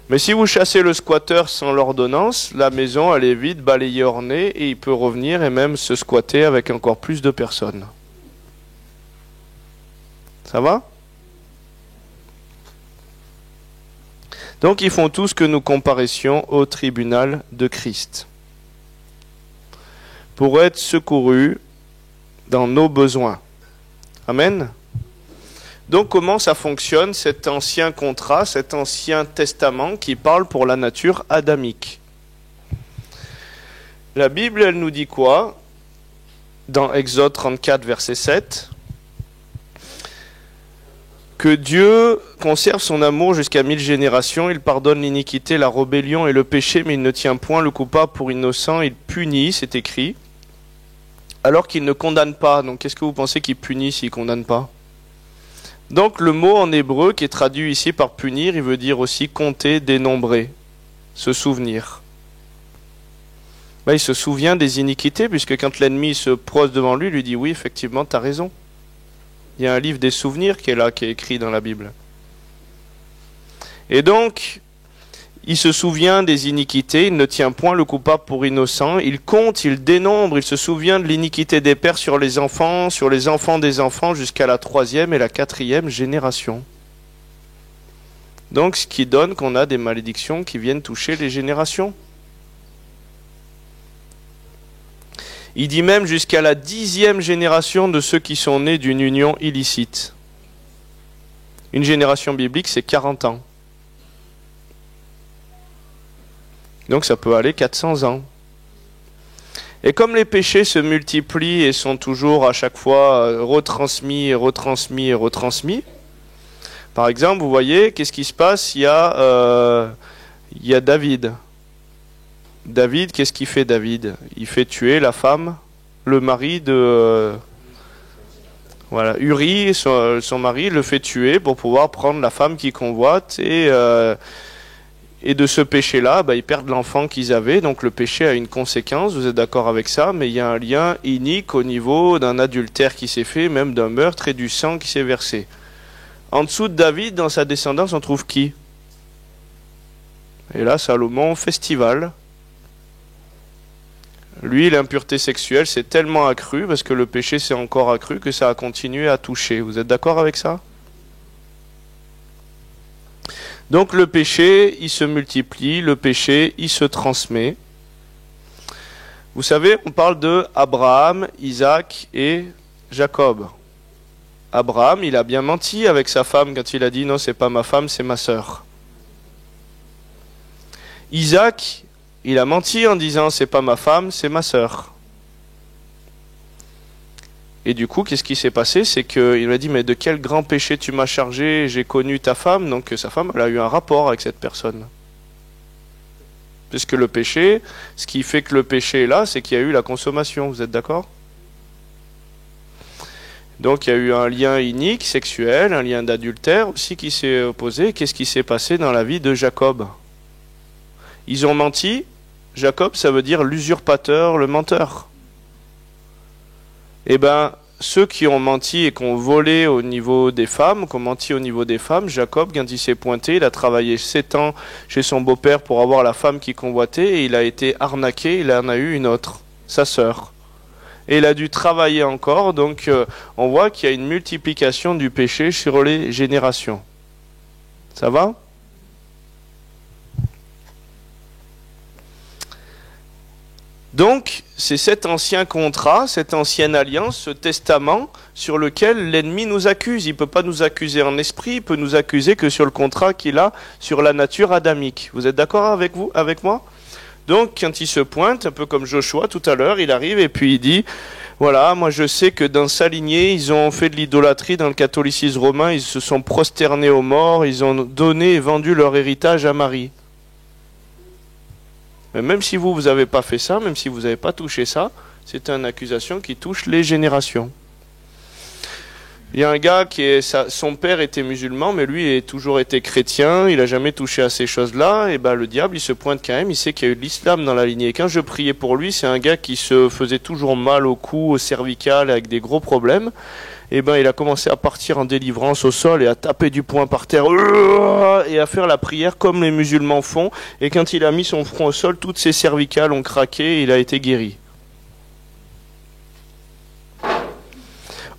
S1: Mais si vous chassez le squatteur sans l'ordonnance, la maison, elle est vide, balayée, ornée, et il peut revenir et même se squatter avec encore plus de personnes. Ça va? Donc ils font tous que nous comparaissions au tribunal de Christ pour être secourus dans nos besoins. Amen. Donc comment ça fonctionne cet ancien contrat, cet ancien testament qui parle pour la nature adamique? La Bible, elle nous dit quoi? Dans Exode 34, verset 7, que Dieu conserve son amour jusqu'à 1000 générations, il pardonne l'iniquité, la rébellion et le péché, mais il ne tient point le coupable pour innocent, il punit, c'est écrit, alors qu'il ne condamne pas. Donc qu'est-ce que vous pensez qu'il punit s'il ne condamne pas? Donc le mot en hébreu qui est traduit ici par punir, il veut dire aussi compter, dénombrer, se souvenir. Il se souvient des iniquités, puisque quand l'ennemi se pose devant lui, il lui dit oui, effectivement, tu as raison. Il y a un livre des souvenirs qui est là, qui est écrit dans la Bible. Et donc, il se souvient des iniquités, il ne tient point le coupable pour innocent, il compte, il dénombre, il se souvient de l'iniquité des pères sur les enfants des enfants, jusqu'à la 3e et la 4e génération. Donc, ce qui donne qu'on a des malédictions qui viennent toucher les générations. Il dit même jusqu'à la 10e génération de ceux qui sont nés d'une union illicite. Une génération biblique, c'est 40 ans. Donc ça peut aller 400 ans. Et comme les péchés se multiplient et sont toujours à chaque fois retransmis et retransmis et retransmis, par exemple, vous voyez, qu'est-ce qui se passe? Il y a David. David, qu'est-ce qu'il fait David? Il fait tuer la femme, le mari de... voilà, Uri, son mari, le fait tuer pour pouvoir prendre la femme qu'il convoite. Et de ce péché-là, ils perdent l'enfant qu'ils avaient. Donc le péché a une conséquence, vous êtes d'accord avec ça? Mais il y a un lien inique au niveau d'un adultère qui s'est fait, même d'un meurtre et du sang qui s'est versé. En dessous de David, dans sa descendance, on trouve qui? Et là, Salomon, festival. Lui, l'impureté sexuelle s'est tellement accrue, parce que le péché s'est encore accru, que ça a continué à toucher. Vous êtes d'accord avec ça? Donc le péché, il se multiplie, le péché, il se transmet. Vous savez, on parle de Abraham, Isaac et Jacob. Abraham, il a bien menti avec sa femme quand il a dit « Non, c'est pas ma femme, c'est ma sœur ». Isaac, il a menti en disant « C'est pas ma femme, c'est ma sœur ». Et du coup, qu'est-ce qui s'est passé? C'est qu'il m'a dit « Mais de quel grand péché tu m'as chargé? J'ai connu ta femme. » Donc sa femme, elle a eu un rapport avec cette personne. Puisque le péché, ce qui fait que le péché est là, c'est qu'il y a eu la consommation. Vous êtes d'accord? Donc il y a eu un lien inique, sexuel, un lien d'adultère aussi qui s'est opposé. Qu'est-ce qui s'est passé dans la vie de Jacob? Ils ont menti. Jacob, ça veut dire l'usurpateur, le menteur. Eh bien, ceux qui ont menti et qui ont volé au niveau des femmes, qui ont menti au niveau des femmes, Jacob, quand il s'est pointé, il a travaillé 7 ans chez son beau-père pour avoir la femme qu'il convoitait, et il a été arnaqué, il en a eu une autre, sa sœur. Et il a dû travailler encore, donc on voit qu'il y a une multiplication du péché sur les générations. Ça va ? Donc, c'est cet ancien contrat, cette ancienne alliance, ce testament sur lequel l'ennemi nous accuse. Il ne peut pas nous accuser en esprit, il peut nous accuser que sur le contrat qu'il a sur la nature adamique. Vous êtes d'accord avec moi ? Donc, quand il se pointe, un peu comme Joshua tout à l'heure, il arrive et puis il dit, voilà, moi je sais que dans sa lignée, ils ont fait de l'idolâtrie dans le catholicisme romain, ils se sont prosternés aux morts, ils ont donné et vendu leur héritage à Marie. Mais même si vous n'avez pas fait ça, même si vous n'avez pas touché ça, c'est une accusation qui touche les générations. Il y a un gars son père était musulman, mais lui a toujours été chrétien, il n'a jamais touché à ces choses-là, et le diable il se pointe quand même, il sait qu'il y a eu de l'islam dans la lignée. Et quand je priais pour lui, c'est un gars qui se faisait toujours mal au cou, au cervical, avec des gros problèmes. Et il a commencé à partir en délivrance au sol et à taper du poing par terre et à faire la prière comme les musulmans font. Et quand il a mis son front au sol, toutes ses cervicales ont craqué et il a été guéri.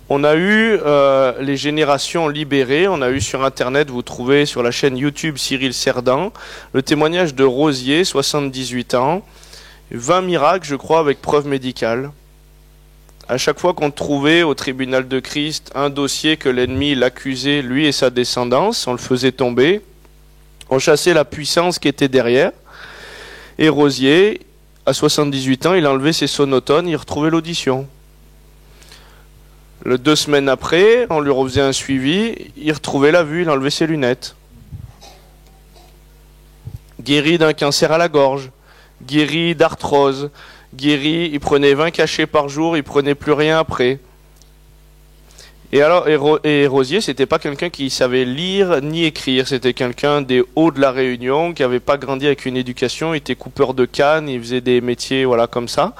S1: On a eu les générations libérées, on a eu sur internet, vous trouvez sur la chaîne YouTube Cyril Cerdan, le témoignage de Rosier, 78 ans, 20 miracles je crois avec preuve médicale. À chaque fois qu'on trouvait au tribunal de Christ un dossier que l'ennemi l'accusait, lui et sa descendance, on le faisait tomber, on chassait la puissance qui était derrière, et Rosier, à 78 ans, il a enlevé ses sonotones, il retrouvait l'audition. 2 semaines après, on lui refaisait un suivi, il retrouvait la vue, il enlevait ses lunettes. Guéri d'un cancer à la gorge, guéri d'arthrose, guéri, il prenait 20 cachets par jour, il prenait plus rien après. Et alors, et Rosier, c'était pas quelqu'un qui savait lire ni écrire. C'était quelqu'un des hauts de la Réunion, qui avait pas grandi avec une éducation. Il était coupeur de canne, il faisait des métiers, voilà, comme ça.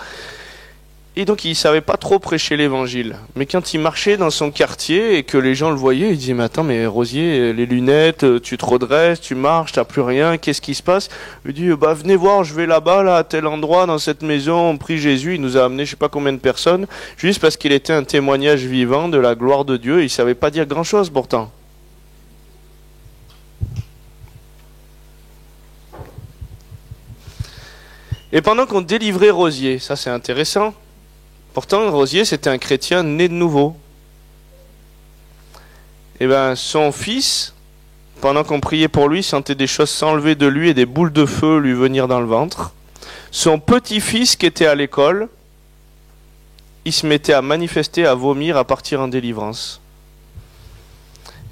S1: Et donc, il savait pas trop prêcher l'évangile. Mais quand il marchait dans son quartier et que les gens le voyaient, il disait, mais attends, mais Rosier, les lunettes, tu te redresses, tu marches, t'as plus rien, qu'est-ce qui se passe? Il dit, bah, venez voir, je vais là-bas, là, à tel endroit, dans cette maison, on prie Jésus. Il nous a amené je sais pas combien de personnes, juste parce qu'il était un témoignage vivant de la gloire de Dieu. Il savait pas dire grand-chose, pourtant. Et pendant qu'on délivrait Rosier, ça c'est intéressant. Pourtant, Rosier, c'était un chrétien né de nouveau. Et ben, son fils, pendant qu'on priait pour lui, sentait des choses s'enlever de lui et des boules de feu lui venir dans le ventre. Son petit-fils, qui était à l'école, il se mettait à manifester, à vomir, à partir en délivrance.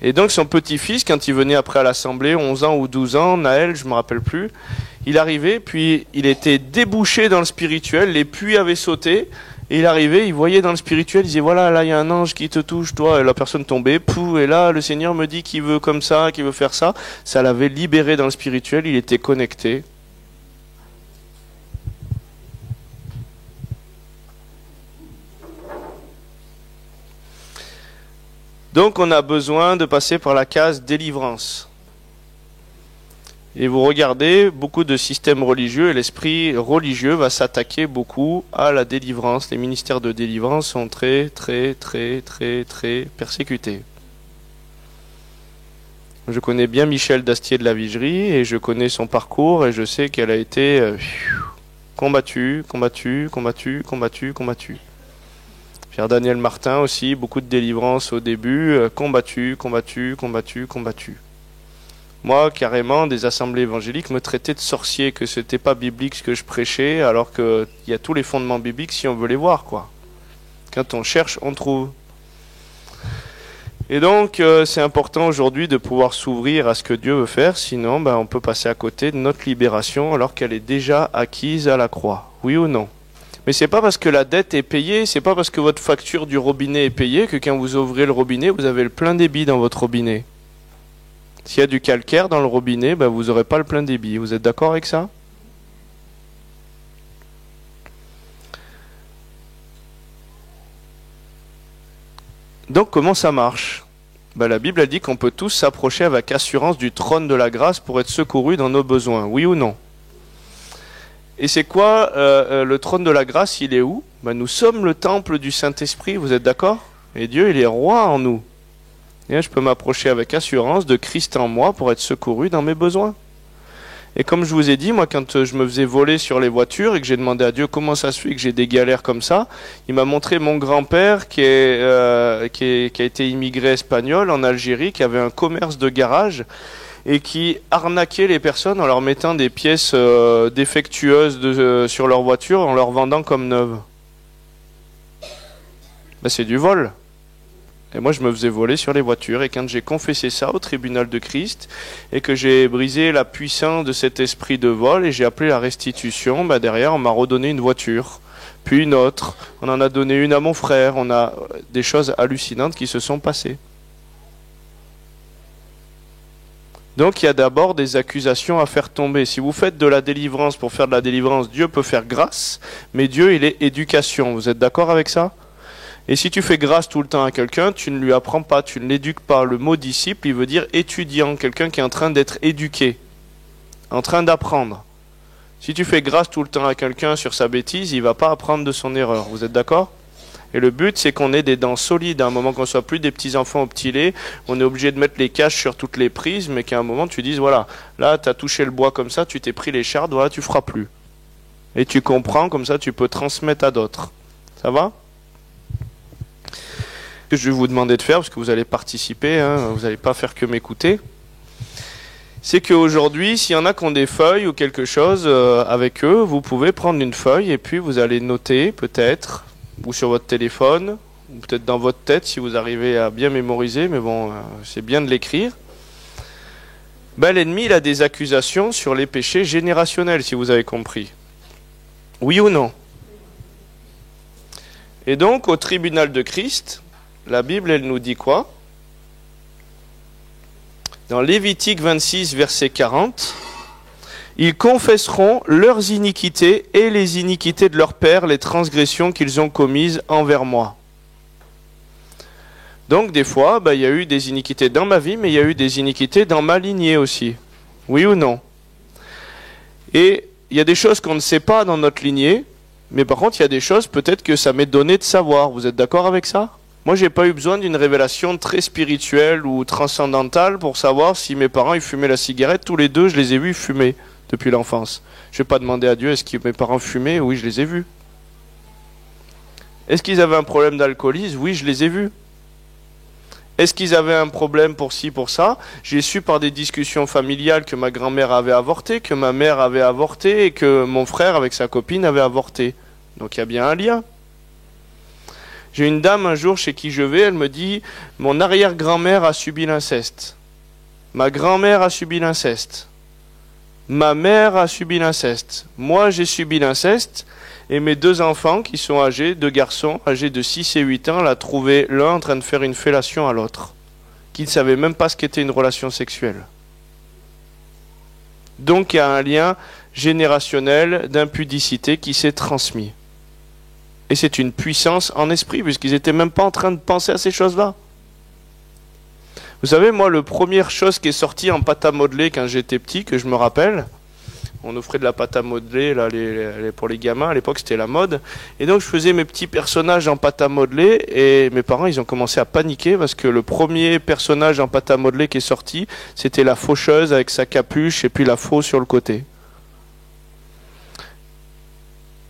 S1: Et donc, son petit-fils, quand il venait après à l'assemblée, 11 ans ou 12 ans, Naël, je ne me rappelle plus, il arrivait, puis il était débouché dans le spirituel, les puits avaient sauté. Et il arrivait, il voyait dans le spirituel, il disait voilà, là il y a un ange qui te touche, toi, et la personne tombait, pou, et là le Seigneur me dit qu'il veut comme ça, qu'il veut faire ça. Ça l'avait libéré dans le spirituel, il était connecté. Donc on a besoin de passer par la case délivrance. Et vous regardez, beaucoup de systèmes religieux, et l'esprit religieux va s'attaquer beaucoup à la délivrance. Les ministères de délivrance sont très persécutés. Je connais bien Michel Dastier de la Vigerie, et je connais son parcours, et je sais qu'elle a été combattue. Pierre Daniel Martin aussi, beaucoup de délivrance au début, combattu. Moi, carrément, des assemblées évangéliques me traitaient de sorcier, que c'était pas biblique ce que je prêchais, alors qu'il y a tous les fondements bibliques si on veut les voir, quoi. Quand on cherche, on trouve. Et donc, c'est important aujourd'hui de pouvoir s'ouvrir à ce que Dieu veut faire, sinon, on peut passer à côté de notre libération alors qu'elle est déjà acquise à la croix. Oui ou non? Mais c'est pas parce que la dette est payée, c'est pas parce que votre facture du robinet est payée que quand vous ouvrez le robinet, vous avez le plein débit dans votre robinet. S'il y a du calcaire dans le robinet, vous n'aurez pas le plein débit. Vous êtes d'accord avec ça? Donc comment ça marche? La Bible a dit qu'on peut tous s'approcher avec assurance du trône de la grâce pour être secourus dans nos besoins. Oui ou non? Et c'est quoi le trône de la grâce? Il est où? Nous sommes le temple du Saint-Esprit, vous êtes d'accord? Et Dieu, il est roi en nous. Et je peux m'approcher avec assurance de Christ en moi pour être secouru dans mes besoins. Et comme je vous ai dit, moi, quand je me faisais voler sur les voitures et que j'ai demandé à Dieu comment ça se fait que j'ai des galères comme ça, il m'a montré mon grand-père qui a été immigré espagnol en Algérie, qui avait un commerce de garage et qui arnaquait les personnes en leur mettant des pièces défectueuses sur leur voiture en leur vendant comme neuves. C'est du vol. Et moi, je me faisais voler sur les voitures. Et quand j'ai confessé ça au tribunal de Christ, et que j'ai brisé la puissance de cet esprit de vol, et j'ai appelé la restitution, derrière, on m'a redonné une voiture, puis une autre. On en a donné une à mon frère. On a des choses hallucinantes qui se sont passées. Donc, il y a d'abord des accusations à faire tomber. Si vous faites de la délivrance pour faire de la délivrance, Dieu peut faire grâce, mais Dieu, il est éducation. Vous êtes d'accord avec ça? Et si tu fais grâce tout le temps à quelqu'un, tu ne lui apprends pas, tu ne l'éduques pas. Le mot disciple, il veut dire étudiant, quelqu'un qui est en train d'être éduqué, en train d'apprendre. Si tu fais grâce tout le temps à quelqu'un sur sa bêtise, il ne va pas apprendre de son erreur. Vous êtes d'accord? Et le but, c'est qu'on ait des dents solides. À un moment qu'on ne soit plus des petits-enfants au petit lait, on est obligé de mettre les caches sur toutes les prises, mais qu'à un moment, tu dises, voilà, là, tu as touché le bois comme ça, tu t'es pris les chardes, voilà, tu ne feras plus. Et tu comprends, comme ça, tu peux transmettre à d'autres. Ça va? Que je vais vous demander de faire, parce que vous allez participer, vous n'allez pas faire que m'écouter, c'est qu'aujourd'hui, s'il y en a qui ont des feuilles ou quelque chose avec eux, vous pouvez prendre une feuille et puis vous allez noter peut-être, ou sur votre téléphone, ou peut-être dans votre tête si vous arrivez à bien mémoriser, mais bon, c'est bien de l'écrire. L'ennemi, il a des accusations sur les péchés générationnels, si vous avez compris. Oui ou non? Et donc, au tribunal de Christ, la Bible, elle nous dit quoi? Dans Lévitique 26, verset 40, « Ils confesseront leurs iniquités et les iniquités de leurs pères, les transgressions qu'ils ont commises envers moi. » Donc des fois, il y a eu des iniquités dans ma vie, mais il y a eu des iniquités dans ma lignée aussi. Oui ou non? Et il y a des choses qu'on ne sait pas dans notre lignée, mais par contre, il y a des choses peut-être que ça m'est donné de savoir. Vous êtes d'accord avec ça? Moi, j'ai pas eu besoin d'une révélation très spirituelle ou transcendantale pour savoir si mes parents ils fumaient la cigarette. Tous les deux, je les ai vus fumer depuis l'enfance. Je vais pas demander à Dieu est-ce que mes parents fumaient? Oui, je les ai vus. Est-ce qu'ils avaient un problème d'alcoolisme? Oui, je les ai vus. Est-ce qu'ils avaient un problème pour ci, pour ça? J'ai su par des discussions familiales que ma grand-mère avait avorté, que ma mère avait avorté et que mon frère avec sa copine avait avorté. Donc il y a bien un lien. J'ai une dame un jour chez qui je vais, elle me dit « Mon arrière-grand-mère a subi l'inceste. Ma grand-mère a subi l'inceste. Ma mère a subi l'inceste. Moi j'ai subi l'inceste. » Et mes deux enfants, qui sont âgés, deux garçons, âgés de 6 et 8 ans, l'a trouvé l'un en train de faire une fellation à l'autre, qui ne savait même pas ce qu'était une relation sexuelle. Donc il y a un lien générationnel d'impudicité qui s'est transmis. Et c'est une puissance en esprit, puisqu'ils n'étaient même pas en train de penser à ces choses-là. Vous savez, moi, la première chose qui est sortie en pâte à modeler quand j'étais petit, que je me rappelle, on offrait de la pâte à modeler là, pour les gamins, à l'époque c'était la mode. Et donc je faisais mes petits personnages en pâte à modeler et mes parents ils ont commencé à paniquer parce que le premier personnage en pâte à modeler qui est sorti, c'était la faucheuse avec sa capuche et puis la faux sur le côté.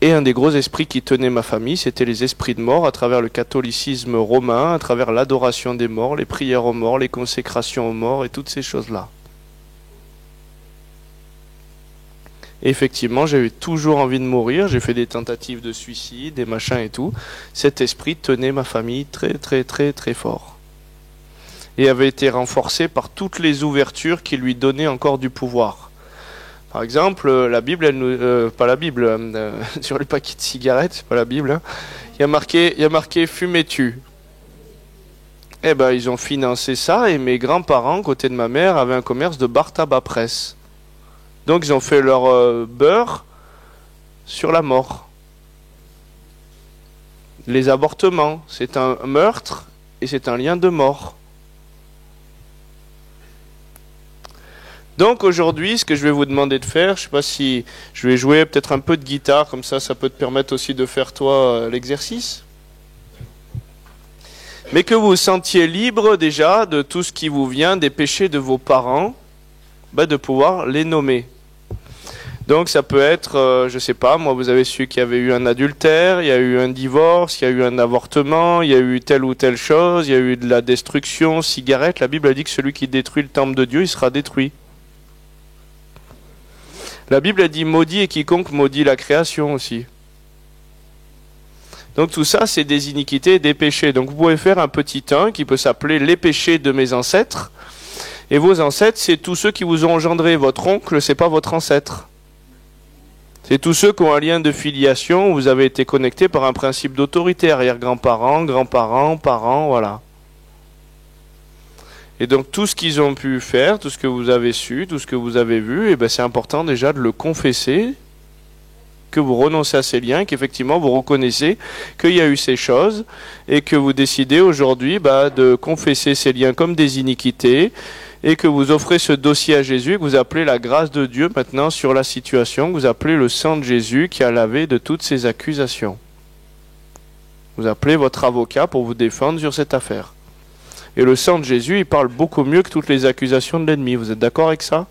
S1: Et un des gros esprits qui tenait ma famille, c'était les esprits de mort à travers le catholicisme romain, à travers l'adoration des morts, les prières aux morts, les consécrations aux morts et toutes ces choses-là. Et effectivement, j'avais toujours envie de mourir, j'ai fait des tentatives de suicide, des machins et tout. Cet esprit tenait ma famille très très très très fort. Et avait été renforcé par toutes les ouvertures qui lui donnaient encore du pouvoir. Par exemple, la Bible, elle nous, pas la Bible, sur les paquets de cigarettes, c'est pas la Bible, hein, il y a marqué fumais-tu. Eh ben, ils ont financé ça et mes grands-parents, côté de ma mère, avaient un commerce de bar tabac presse. Donc ils ont fait leur beurre sur la mort. Les avortements, c'est un meurtre et c'est un lien de mort. Donc aujourd'hui, ce que je vais vous demander de faire, je ne sais pas si je vais jouer peut-être un peu de guitare, comme ça peut te permettre aussi de faire toi l'exercice. Mais que vous vous sentiez libre déjà de tout ce qui vous vient des péchés de vos parents, de pouvoir les nommer. Donc ça peut être, je sais pas, moi vous avez su qu'il y avait eu un adultère, il y a eu un divorce, il y a eu un avortement, il y a eu telle ou telle chose, il y a eu de la destruction, cigarette. La Bible a dit que celui qui détruit le temple de Dieu, il sera détruit. La Bible a dit maudit et quiconque maudit la création aussi. Donc tout ça, c'est des iniquités et des péchés. Donc vous pouvez faire un petit 1 qui peut s'appeler les péchés de mes ancêtres. Et vos ancêtres, c'est tous ceux qui vous ont engendré. Votre oncle, c'est pas votre ancêtre. C'est tous ceux qui ont un lien de filiation où vous avez été connectés par un principe d'autorité, arrière-grands-parents, grands-parents, parents, voilà. Et donc tout ce qu'ils ont pu faire, tout ce que vous avez su, tout ce que vous avez vu, c'est important déjà de le confesser, que vous renoncez à ces liens, qu'effectivement vous reconnaissez qu'il y a eu ces choses, et que vous décidez aujourd'hui de confesser ces liens comme des iniquités, et que vous offrez ce dossier à Jésus, que vous appelez la grâce de Dieu maintenant sur la situation, que vous appelez le sang de Jésus qui a lavé de toutes ces accusations. Vous appelez votre avocat pour vous défendre sur cette affaire. Et le sang de Jésus, il parle beaucoup mieux que toutes les accusations de l'ennemi. Vous êtes d'accord avec ça?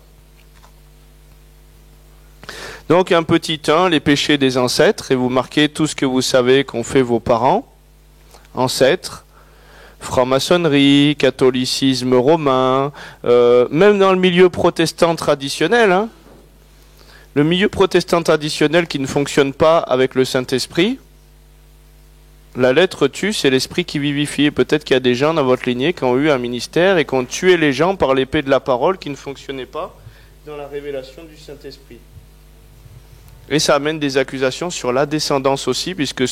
S1: Donc un petit 1, les péchés des ancêtres, et vous marquez tout ce que vous savez qu'ont fait vos parents, ancêtres, franc-maçonnerie, catholicisme romain, même dans le milieu protestant traditionnel, le milieu protestant traditionnel qui ne fonctionne pas avec le Saint-Esprit, la lettre tue, c'est l'esprit qui vivifie. Et peut-être qu'il y a des gens dans votre lignée qui ont eu un ministère et qui ont tué les gens par l'épée de la parole qui ne fonctionnait pas dans la révélation du Saint-Esprit. Et ça amène des accusations sur la descendance aussi, puisque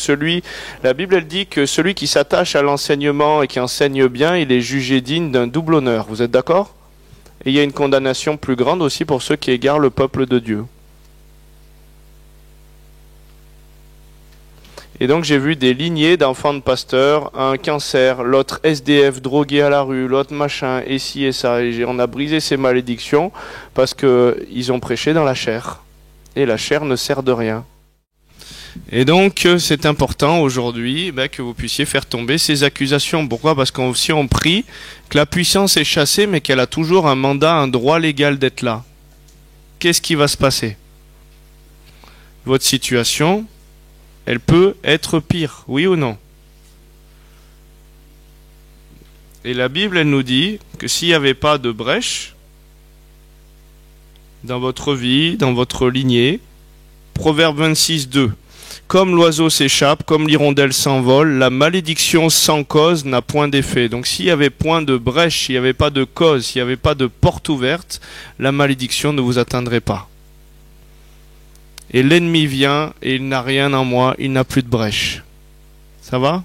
S1: la Bible elle dit que celui qui s'attache à l'enseignement et qui enseigne bien, il est jugé digne d'un double honneur. Vous êtes d'accord? Et il y a une condamnation plus grande aussi pour ceux qui égarent le peuple de Dieu. Et donc j'ai vu des lignées d'enfants de pasteurs, un cancer, l'autre SDF drogué à la rue, l'autre machin, et ci et ça. Et on a brisé ces malédictions parce qu'ils ont prêché dans la chair. Et la chair ne sert de rien. Et donc c'est important aujourd'hui que vous puissiez faire tomber ces accusations. Pourquoi? Parce qu'on si on prie que la puissance est chassée mais qu'elle a toujours un mandat, un droit légal d'être là. Qu'est-ce qui va se passer? Votre situation, elle peut être pire, oui ou non? Et la Bible, elle nous dit que s'il n'y avait pas de brèche dans votre vie, dans votre lignée, Proverbe 26, 2. Comme l'oiseau s'échappe, comme l'hirondelle s'envole, la malédiction sans cause n'a point d'effet. Donc s'il n'y avait point de brèche, s'il n'y avait pas de cause, s'il n'y avait pas de porte ouverte, la malédiction ne vous atteindrait pas. Et l'ennemi vient et il n'a rien en moi, il n'a plus de brèche. Ça va?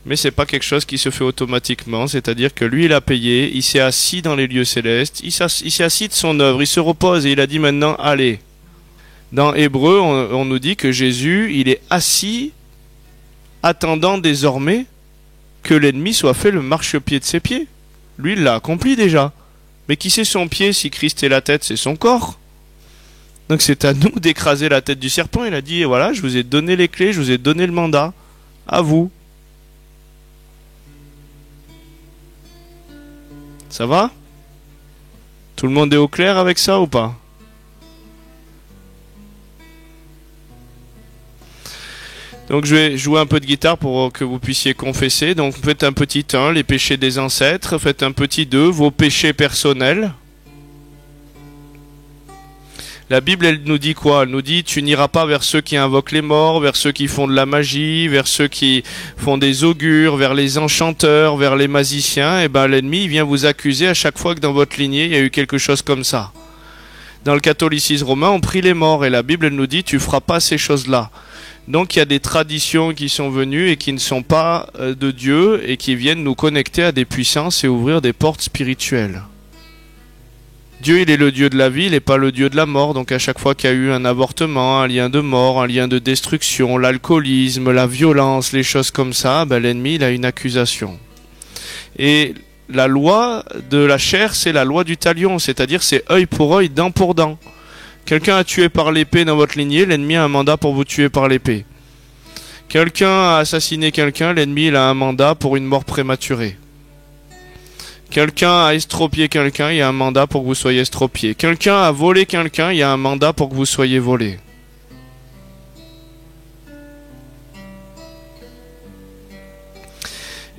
S1: Mais c'est pas quelque chose qui se fait automatiquement, c'est-à-dire que lui il a payé, il s'est assis dans les lieux célestes, il s'est assis de son œuvre, il se repose et il a dit maintenant allez. Dans Hébreu, on nous dit que Jésus, il est assis, attendant désormais que l'ennemi soit fait le marchepied de ses pieds. Lui, il l'a accompli déjà. Mais qui c'est son pied si Christ est la tête? C'est son corps. Donc c'est à nous d'écraser la tête du serpent. Il a dit, voilà, je vous ai donné les clés, je vous ai donné le mandat. À vous. Ça va? Tout le monde est au clair avec ça ou pas? Donc je vais jouer un peu de guitare pour que vous puissiez confesser. Donc faites un petit 1, les péchés des ancêtres. Faites un petit 2, vos péchés personnels. La Bible, elle nous dit quoi? Elle nous dit, tu n'iras pas vers ceux qui invoquent les morts, vers ceux qui font de la magie, vers ceux qui font des augures, vers les enchanteurs, vers les magiciens. Et ben l'ennemi, il vient vous accuser à chaque fois que dans votre lignée, il y a eu quelque chose comme ça. Dans le catholicisme romain, on prie les morts. Et la Bible, elle nous dit, tu feras pas ces choses-là. Donc il y a des traditions qui sont venues et qui ne sont pas de Dieu et qui viennent nous connecter à des puissances et ouvrir des portes spirituelles. Dieu, il est le Dieu de la vie, il n'est pas le Dieu de la mort. Donc à chaque fois qu'il y a eu un avortement, un lien de mort, un lien de destruction, l'alcoolisme, la violence, les choses comme ça, l'ennemi, il a une accusation. Et la loi de la chair, c'est la loi du talion, c'est-à-dire c'est œil pour œil, dent pour dent. Quelqu'un a tué par l'épée dans votre lignée, l'ennemi a un mandat pour vous tuer par l'épée. Quelqu'un a assassiné quelqu'un, l'ennemi il a un mandat pour une mort prématurée. Quelqu'un a estropié quelqu'un, il y a un mandat pour que vous soyez estropié. Quelqu'un a volé quelqu'un, il y a un mandat pour que vous soyez volé.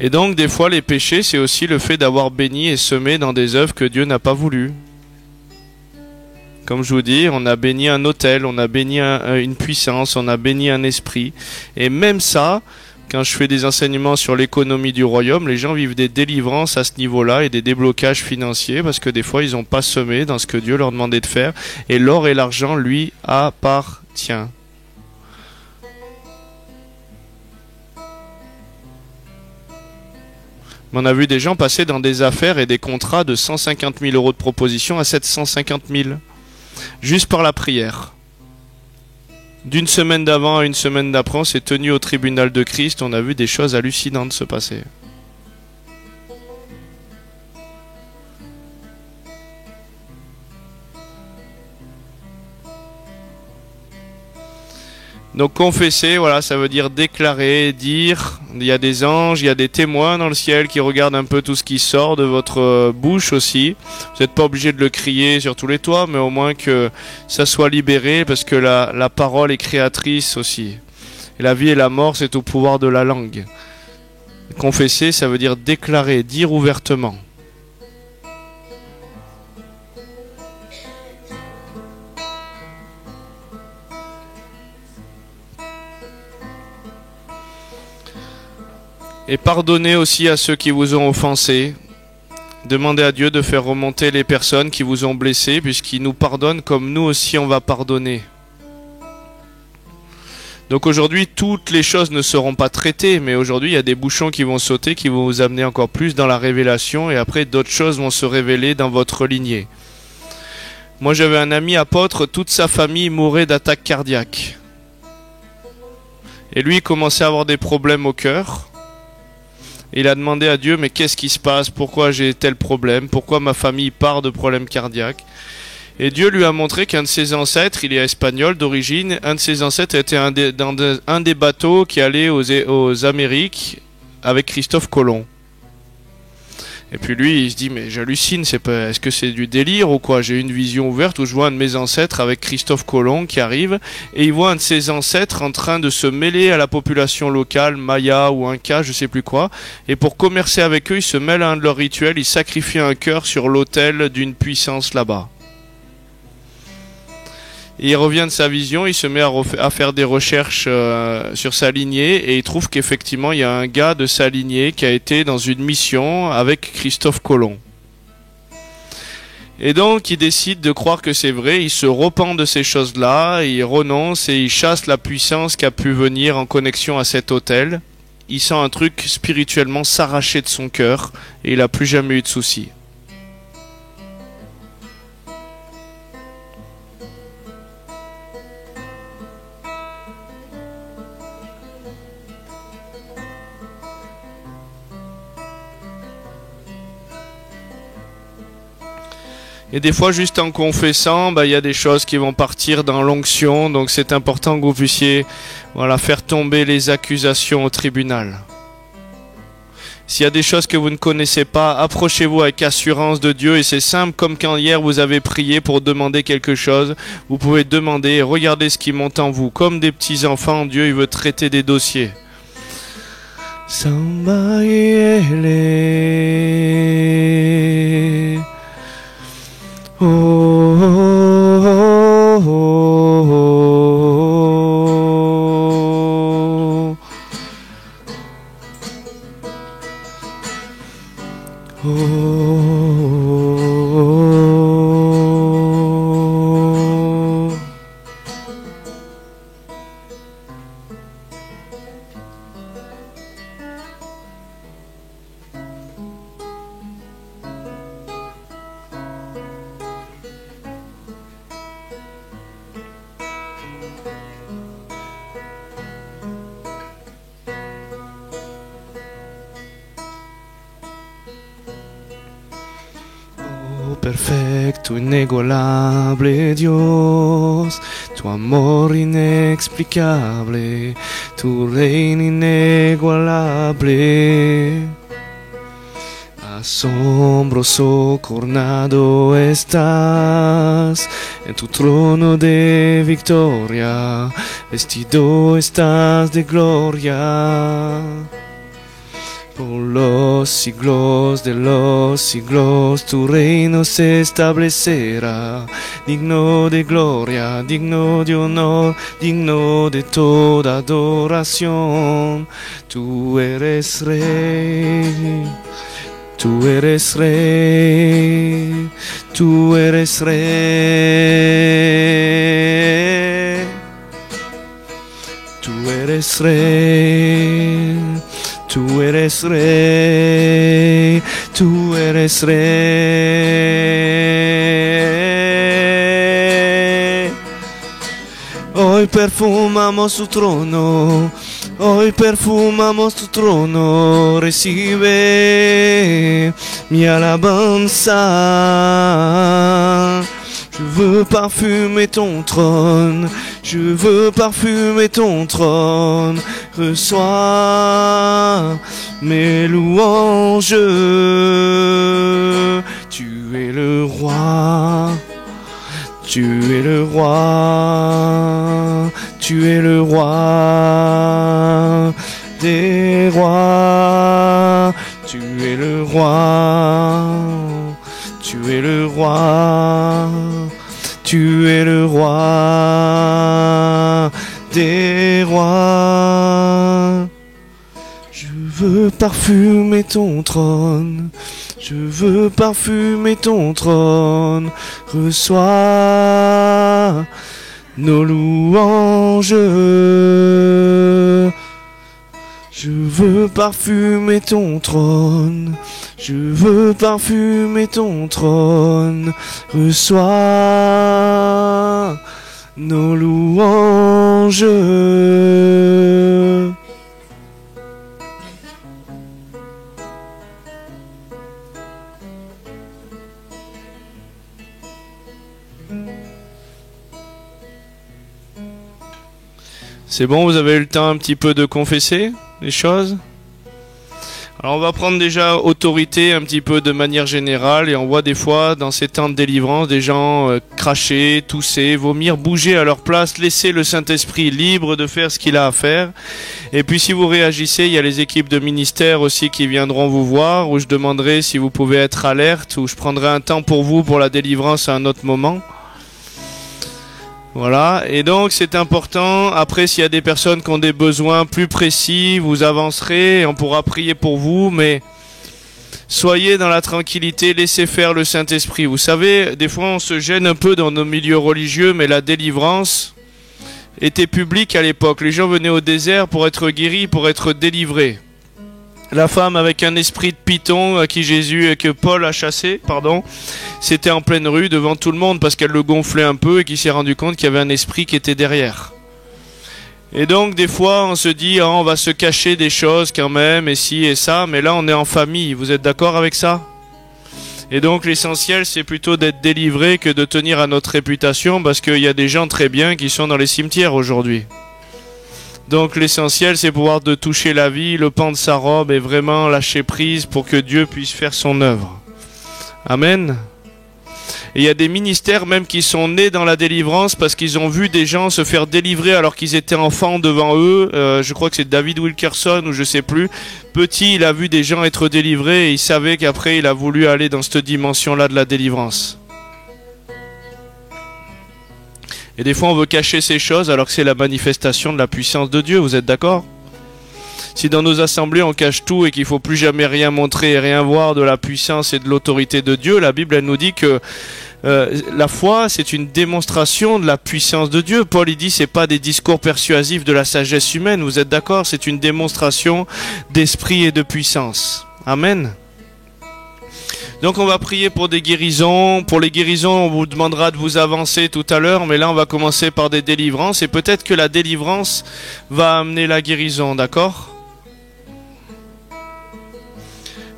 S1: Et donc des fois les péchés, c'est aussi le fait d'avoir béni et semé dans des œuvres que Dieu n'a pas voulu. Comme je vous dis, on a béni un autel, on a béni une puissance, on a béni un esprit. Et même ça, quand je fais des enseignements sur l'économie du royaume, les gens vivent des délivrances à ce niveau-là et des déblocages financiers parce que des fois, ils n'ont pas semé dans ce que Dieu leur demandait de faire. Et l'or et l'argent lui appartient. On a vu des gens passer dans des affaires et des contrats de 150 000 € de proposition à 750 000. Juste par la prière. D'une semaine d'avant à une semaine d'après, on s'est tenu au tribunal de Christ, on a vu des choses hallucinantes se passer. Donc confesser, voilà, ça veut dire déclarer, dire, il y a des anges, il y a des témoins dans le ciel qui regardent un peu tout ce qui sort de votre bouche aussi. Vous n'êtes pas obligé de le crier sur tous les toits, mais au moins que ça soit libéré, parce que la parole est créatrice aussi. Et la vie et la mort, c'est au pouvoir de la langue. Confesser, ça veut dire déclarer, dire ouvertement. Et pardonnez aussi à ceux qui vous ont offensé. Demandez à Dieu de faire remonter les personnes qui vous ont blessé, puisqu'il nous pardonne comme nous aussi on va pardonner. Donc aujourd'hui, toutes les choses ne seront pas traitées, mais aujourd'hui, il y a des bouchons qui vont sauter, qui vont vous amener encore plus dans la révélation, et après, d'autres choses vont se révéler dans votre lignée. Moi, j'avais un ami apôtre, toute sa famille mourait d'attaque cardiaque. Et lui, il commençait à avoir des problèmes au cœur. Il a demandé à Dieu, mais qu'est-ce qui se passe? Pourquoi j'ai tel problème? Pourquoi ma famille part de problèmes cardiaques? Et Dieu lui a montré qu'un de ses ancêtres, il est espagnol d'origine, un de ses ancêtres était dans un des bateaux qui allait aux Amériques avec Christophe Colomb. Et puis lui, il se dit, mais j'hallucine, est-ce que c'est du délire ou quoi? J'ai une vision ouverte où je vois un de mes ancêtres avec Christophe Colomb qui arrive, et il voit un de ses ancêtres en train de se mêler à la population locale, Maya ou Inca, je sais plus quoi, et pour commercer avec eux, il se mêle à un de leurs rituels, il sacrifie un cœur sur l'autel d'une puissance là-bas. Et il revient de sa vision, il se met à faire des recherches sur sa lignée et il trouve qu'effectivement il y a un gars de sa lignée qui a été dans une mission avec Christophe Colomb. Et donc il décide de croire que c'est vrai, il se repent de ces choses-là, il renonce et il chasse la puissance qui a pu venir en connexion à cet autel. Il sent un truc spirituellement s'arracher de son cœur et il n'a plus jamais eu de soucis. Et des fois, juste en confessant, il y a des choses qui vont partir dans l'onction. Donc c'est important que vous puissiez faire tomber les accusations au tribunal. S'il y a des choses que vous ne connaissez pas, approchez-vous avec assurance de Dieu. Et c'est simple, comme quand hier vous avez prié pour demander quelque chose. Vous pouvez demander et regardez ce qui monte en vous. Comme des petits enfants, Dieu il veut traiter des dossiers. Oh, oh, oh, oh, oh. Perfecto, inigualable Dios, tu amor inexplicable, tu reino inigualable. Asombroso coronado estás en tu trono de victoria, vestido estás de gloria. Por los siglos de los siglos tu reino se establecerá, digno de gloria, digno de honor, digno de toda adoración. Tú eres rey, tú eres rey, tú eres rey, tú eres rey. Tú eres rey, tú eres rey. Hoy perfumamos tu trono, hoy perfumamos tu trono. Recibe mi alabanza. Je veux parfumer ton trône, je veux parfumer ton trône. Reçois mes louanges. Tu es le roi, tu es le roi, tu es le roi des rois. Tu es le roi, tu es le roi. Tu es le roi des rois. Je veux parfumer ton trône, je veux parfumer ton trône. Reçois nos louanges. Je veux parfumer ton trône, je veux parfumer ton trône. Reçois nos louanges. C'est bon, vous avez eu le temps un petit peu de confesser les choses? Alors on va prendre déjà autorité un petit peu de manière générale, et on voit des fois dans ces temps de délivrance des gens cracher, tousser, vomir, bouger à leur place, laisser le Saint-Esprit libre de faire ce qu'il a à faire. Et puis si vous réagissez, il y a les équipes de ministère aussi qui viendront vous voir, où je demanderai si vous pouvez être alerte, ou je prendrai un temps pour vous pour la délivrance à un autre moment. Voilà, et donc c'est important. Après, s'il y a des personnes qui ont des besoins plus précis, vous avancerez et on pourra prier pour vous, mais soyez dans la tranquillité, laissez faire le Saint-Esprit. Vous savez, des fois on se gêne un peu dans nos milieux religieux, mais la délivrance était publique à l'époque. Les gens venaient au désert pour être guéris, pour être délivrés. La femme avec un esprit de python que Paul a chassé, c'était en pleine rue devant tout le monde parce qu'elle le gonflait un peu et qu'il s'est rendu compte qu'il y avait un esprit qui était derrière. Et donc des fois on se dit oh, on va se cacher des choses quand même et ci et ça, mais là on est en famille, vous êtes d'accord avec ça? Et donc l'essentiel c'est plutôt d'être délivré que de tenir à notre réputation, parce qu'il y a des gens très bien qui sont dans les cimetières aujourd'hui. Donc l'essentiel c'est pouvoir de toucher la vie, le pan de sa robe et vraiment lâcher prise pour que Dieu puisse faire son œuvre. Amen. Et il y a des ministères même qui sont nés dans la délivrance parce qu'ils ont vu des gens se faire délivrer alors qu'ils étaient enfants devant eux. Je crois que c'est David Wilkerson ou je sais plus. Petit, il a vu des gens être délivrés et il savait qu'après il a voulu aller dans cette dimension-là de la délivrance. Et des fois on veut cacher ces choses alors que c'est la manifestation de la puissance de Dieu, vous êtes d'accord? Si dans nos assemblées on cache tout et qu'il ne faut plus jamais rien montrer et rien voir de la puissance et de l'autorité de Dieu, la Bible elle nous dit que la foi c'est une démonstration de la puissance de Dieu. Paul il dit c'est pas des discours persuasifs de la sagesse humaine, vous êtes d'accord? C'est une démonstration d'esprit et de puissance. Amen. Donc on va prier pour des guérisons. Pour les guérisons, on vous demandera de vous avancer tout à l'heure, mais là on va commencer par des délivrances, et peut-être que la délivrance va amener la guérison, d'accord?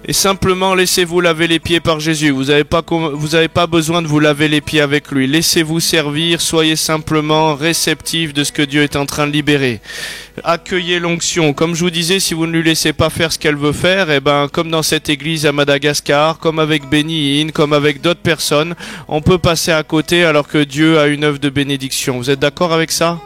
S1: Et simplement laissez-vous laver les pieds par Jésus. Vous n'avez pas besoin de vous laver les pieds avec lui. Laissez-vous servir, soyez simplement réceptifs de ce que Dieu est en train de libérer. Accueillez l'onction. Comme je vous disais, si vous ne lui laissez pas faire ce qu'elle veut faire, et ben comme dans cette église à Madagascar, comme avec Benny Hinn, comme avec d'autres personnes, on peut passer à côté alors que Dieu a une œuvre de bénédiction. Vous êtes d'accord avec ça?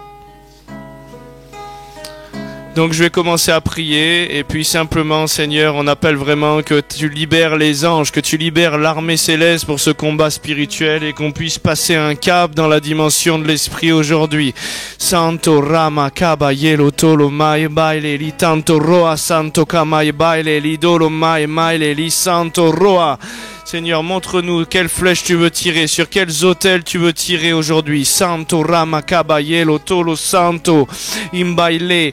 S1: Donc je vais commencer à prier et puis simplement Seigneur on appelle vraiment que tu libères les anges, que tu libères l'armée céleste pour ce combat spirituel et qu'on puisse passer un cap dans la dimension de l'esprit aujourd'hui. Santo Rama Kaba Yelo Tolo Mai Baile Li Tanto Roa Santo Kamai Baile Li Dolo Mai Maile Li Santo Roa. Seigneur, montre-nous quelle flèche tu veux tirer, sur quels autels tu veux tirer aujourd'hui. Santo Rama Caballelo Tolo Santo, Imbaile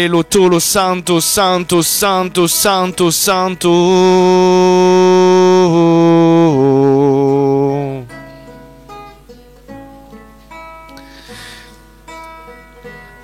S1: lo Tolo Santo, Santo, Santo, Santo, Santo.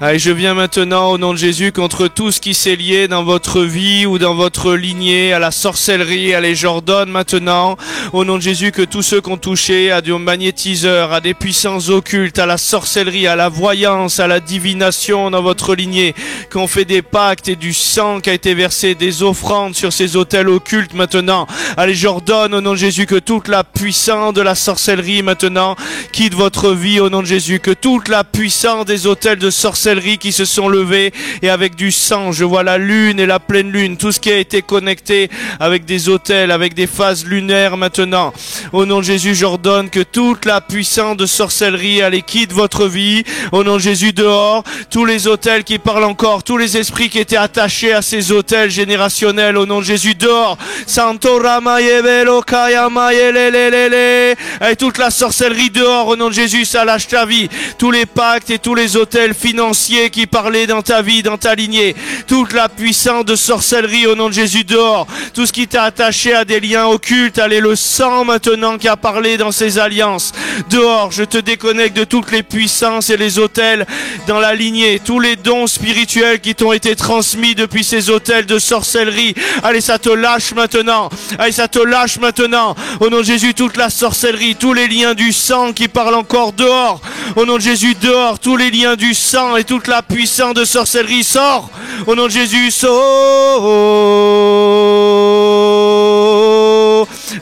S1: Allez, je viens maintenant au nom de Jésus contre tout ce qui s'est lié dans votre vie ou dans votre lignée, à la sorcellerie, allez, j'ordonne maintenant, au nom de Jésus, que tous ceux qui ont touché à des magnétiseurs, à des puissances occultes, à la sorcellerie, à la voyance, à la divination dans votre lignée, qu'on fait des pactes et du sang qui a été versé, des offrandes sur ces autels occultes maintenant. Allez, j'ordonne au nom de Jésus que toute la puissance de la sorcellerie maintenant quitte votre vie au nom de Jésus, que toute la puissance des autels de sorcellerie sorcellerie qui se sont levés, et avec du sang, je vois la lune et la pleine lune, tout ce qui a été connecté avec des autels, avec des phases lunaires maintenant. Au nom de Jésus, j'ordonne que toute la puissance de sorcellerie, allez, quitte votre vie. Au nom de Jésus, dehors, tous les autels qui parlent encore, tous les esprits qui étaient attachés à ces autels générationnels, au nom de Jésus, dehors. Santo Ramayevelo Kayamayelelelele. Et toute la sorcellerie dehors, au nom de Jésus, ça lâche ta vie. Tous les pactes et tous les autels financiers qui parlaient dans ta vie, dans ta lignée. Toute la puissance de sorcellerie, au nom de Jésus, dehors. Tout ce qui t'a attaché à des liens occultes, allez, le sang maintenant qui a parlé dans ces alliances. Dehors, je te déconnecte de toutes les puissances et les autels dans la lignée. Tous les dons spirituels qui t'ont été transmis depuis ces autels de sorcellerie. Allez, ça te lâche maintenant. Allez, ça te lâche maintenant. Au nom de Jésus, toute la sorcellerie, tous les liens du sang qui parlent encore dehors. Au nom de Jésus, dehors, tous les liens du sang et toute la puissance de sorcellerie sort. Au nom de Jésus, sort.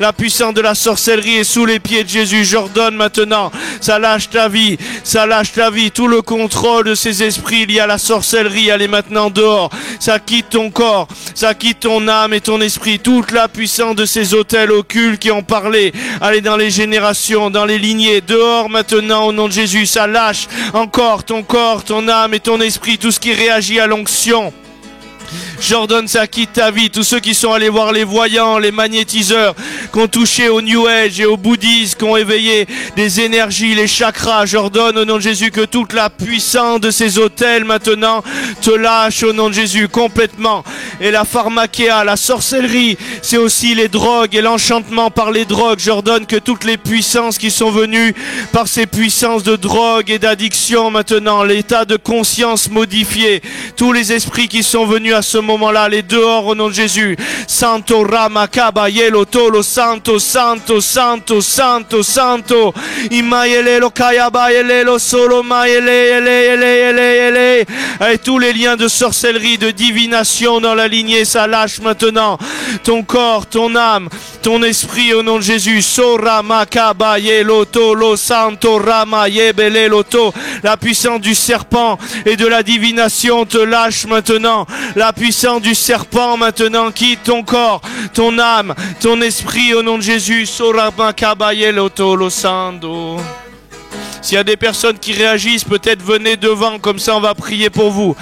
S1: La puissance de la sorcellerie est sous les pieds de Jésus. J'ordonne maintenant, ça lâche ta vie, ça lâche ta vie. Tout le contrôle de ces esprits liés à la sorcellerie, elle est maintenant dehors. Ça quitte ton corps, ça quitte ton âme et ton esprit. Toute la puissance de ces autels occultes qui ont parlé, allez, dans les générations, dans les lignées, dehors maintenant au nom de Jésus. Ça lâche encore ton corps, ton âme et ton esprit, tout ce qui réagit à l'onction. J'ordonne, ça quitte ta vie. Tous ceux qui sont allés voir les voyants, les magnétiseurs, qui ont touché au New Age et au bouddhisme, qui ont éveillé des énergies, les chakras. J'ordonne au nom de Jésus que toute la puissance de ces autels maintenant te lâche au nom de Jésus complètement. Et la pharmakéa, la sorcellerie, c'est aussi les drogues et l'enchantement par les drogues. J'ordonne que toutes les puissances qui sont venues par ces puissances de drogue et d'addiction maintenant, l'état de conscience modifié, tous les esprits qui sont venus à ce moment-là, les dehors au nom de Jésus. Santo Rama Kabayelo Tolo Santo Santo Santo Santo Santo Imayelelo Kayabayelelo Solo Mayele. Et tous les liens de sorcellerie, de divination dans la lignée, ça lâche maintenant. Ton corps, ton âme, ton esprit au nom de Jésus. Sora Makabayelo Tolo Santo Rama Yebelelo To. La puissance du serpent et de la divination te lâche maintenant. La puissance du serpent maintenant quitte ton corps, ton âme, ton esprit au nom de Jésus. S'il y a des personnes qui réagissent, peut-être venez devant, comme ça on va prier pour vous.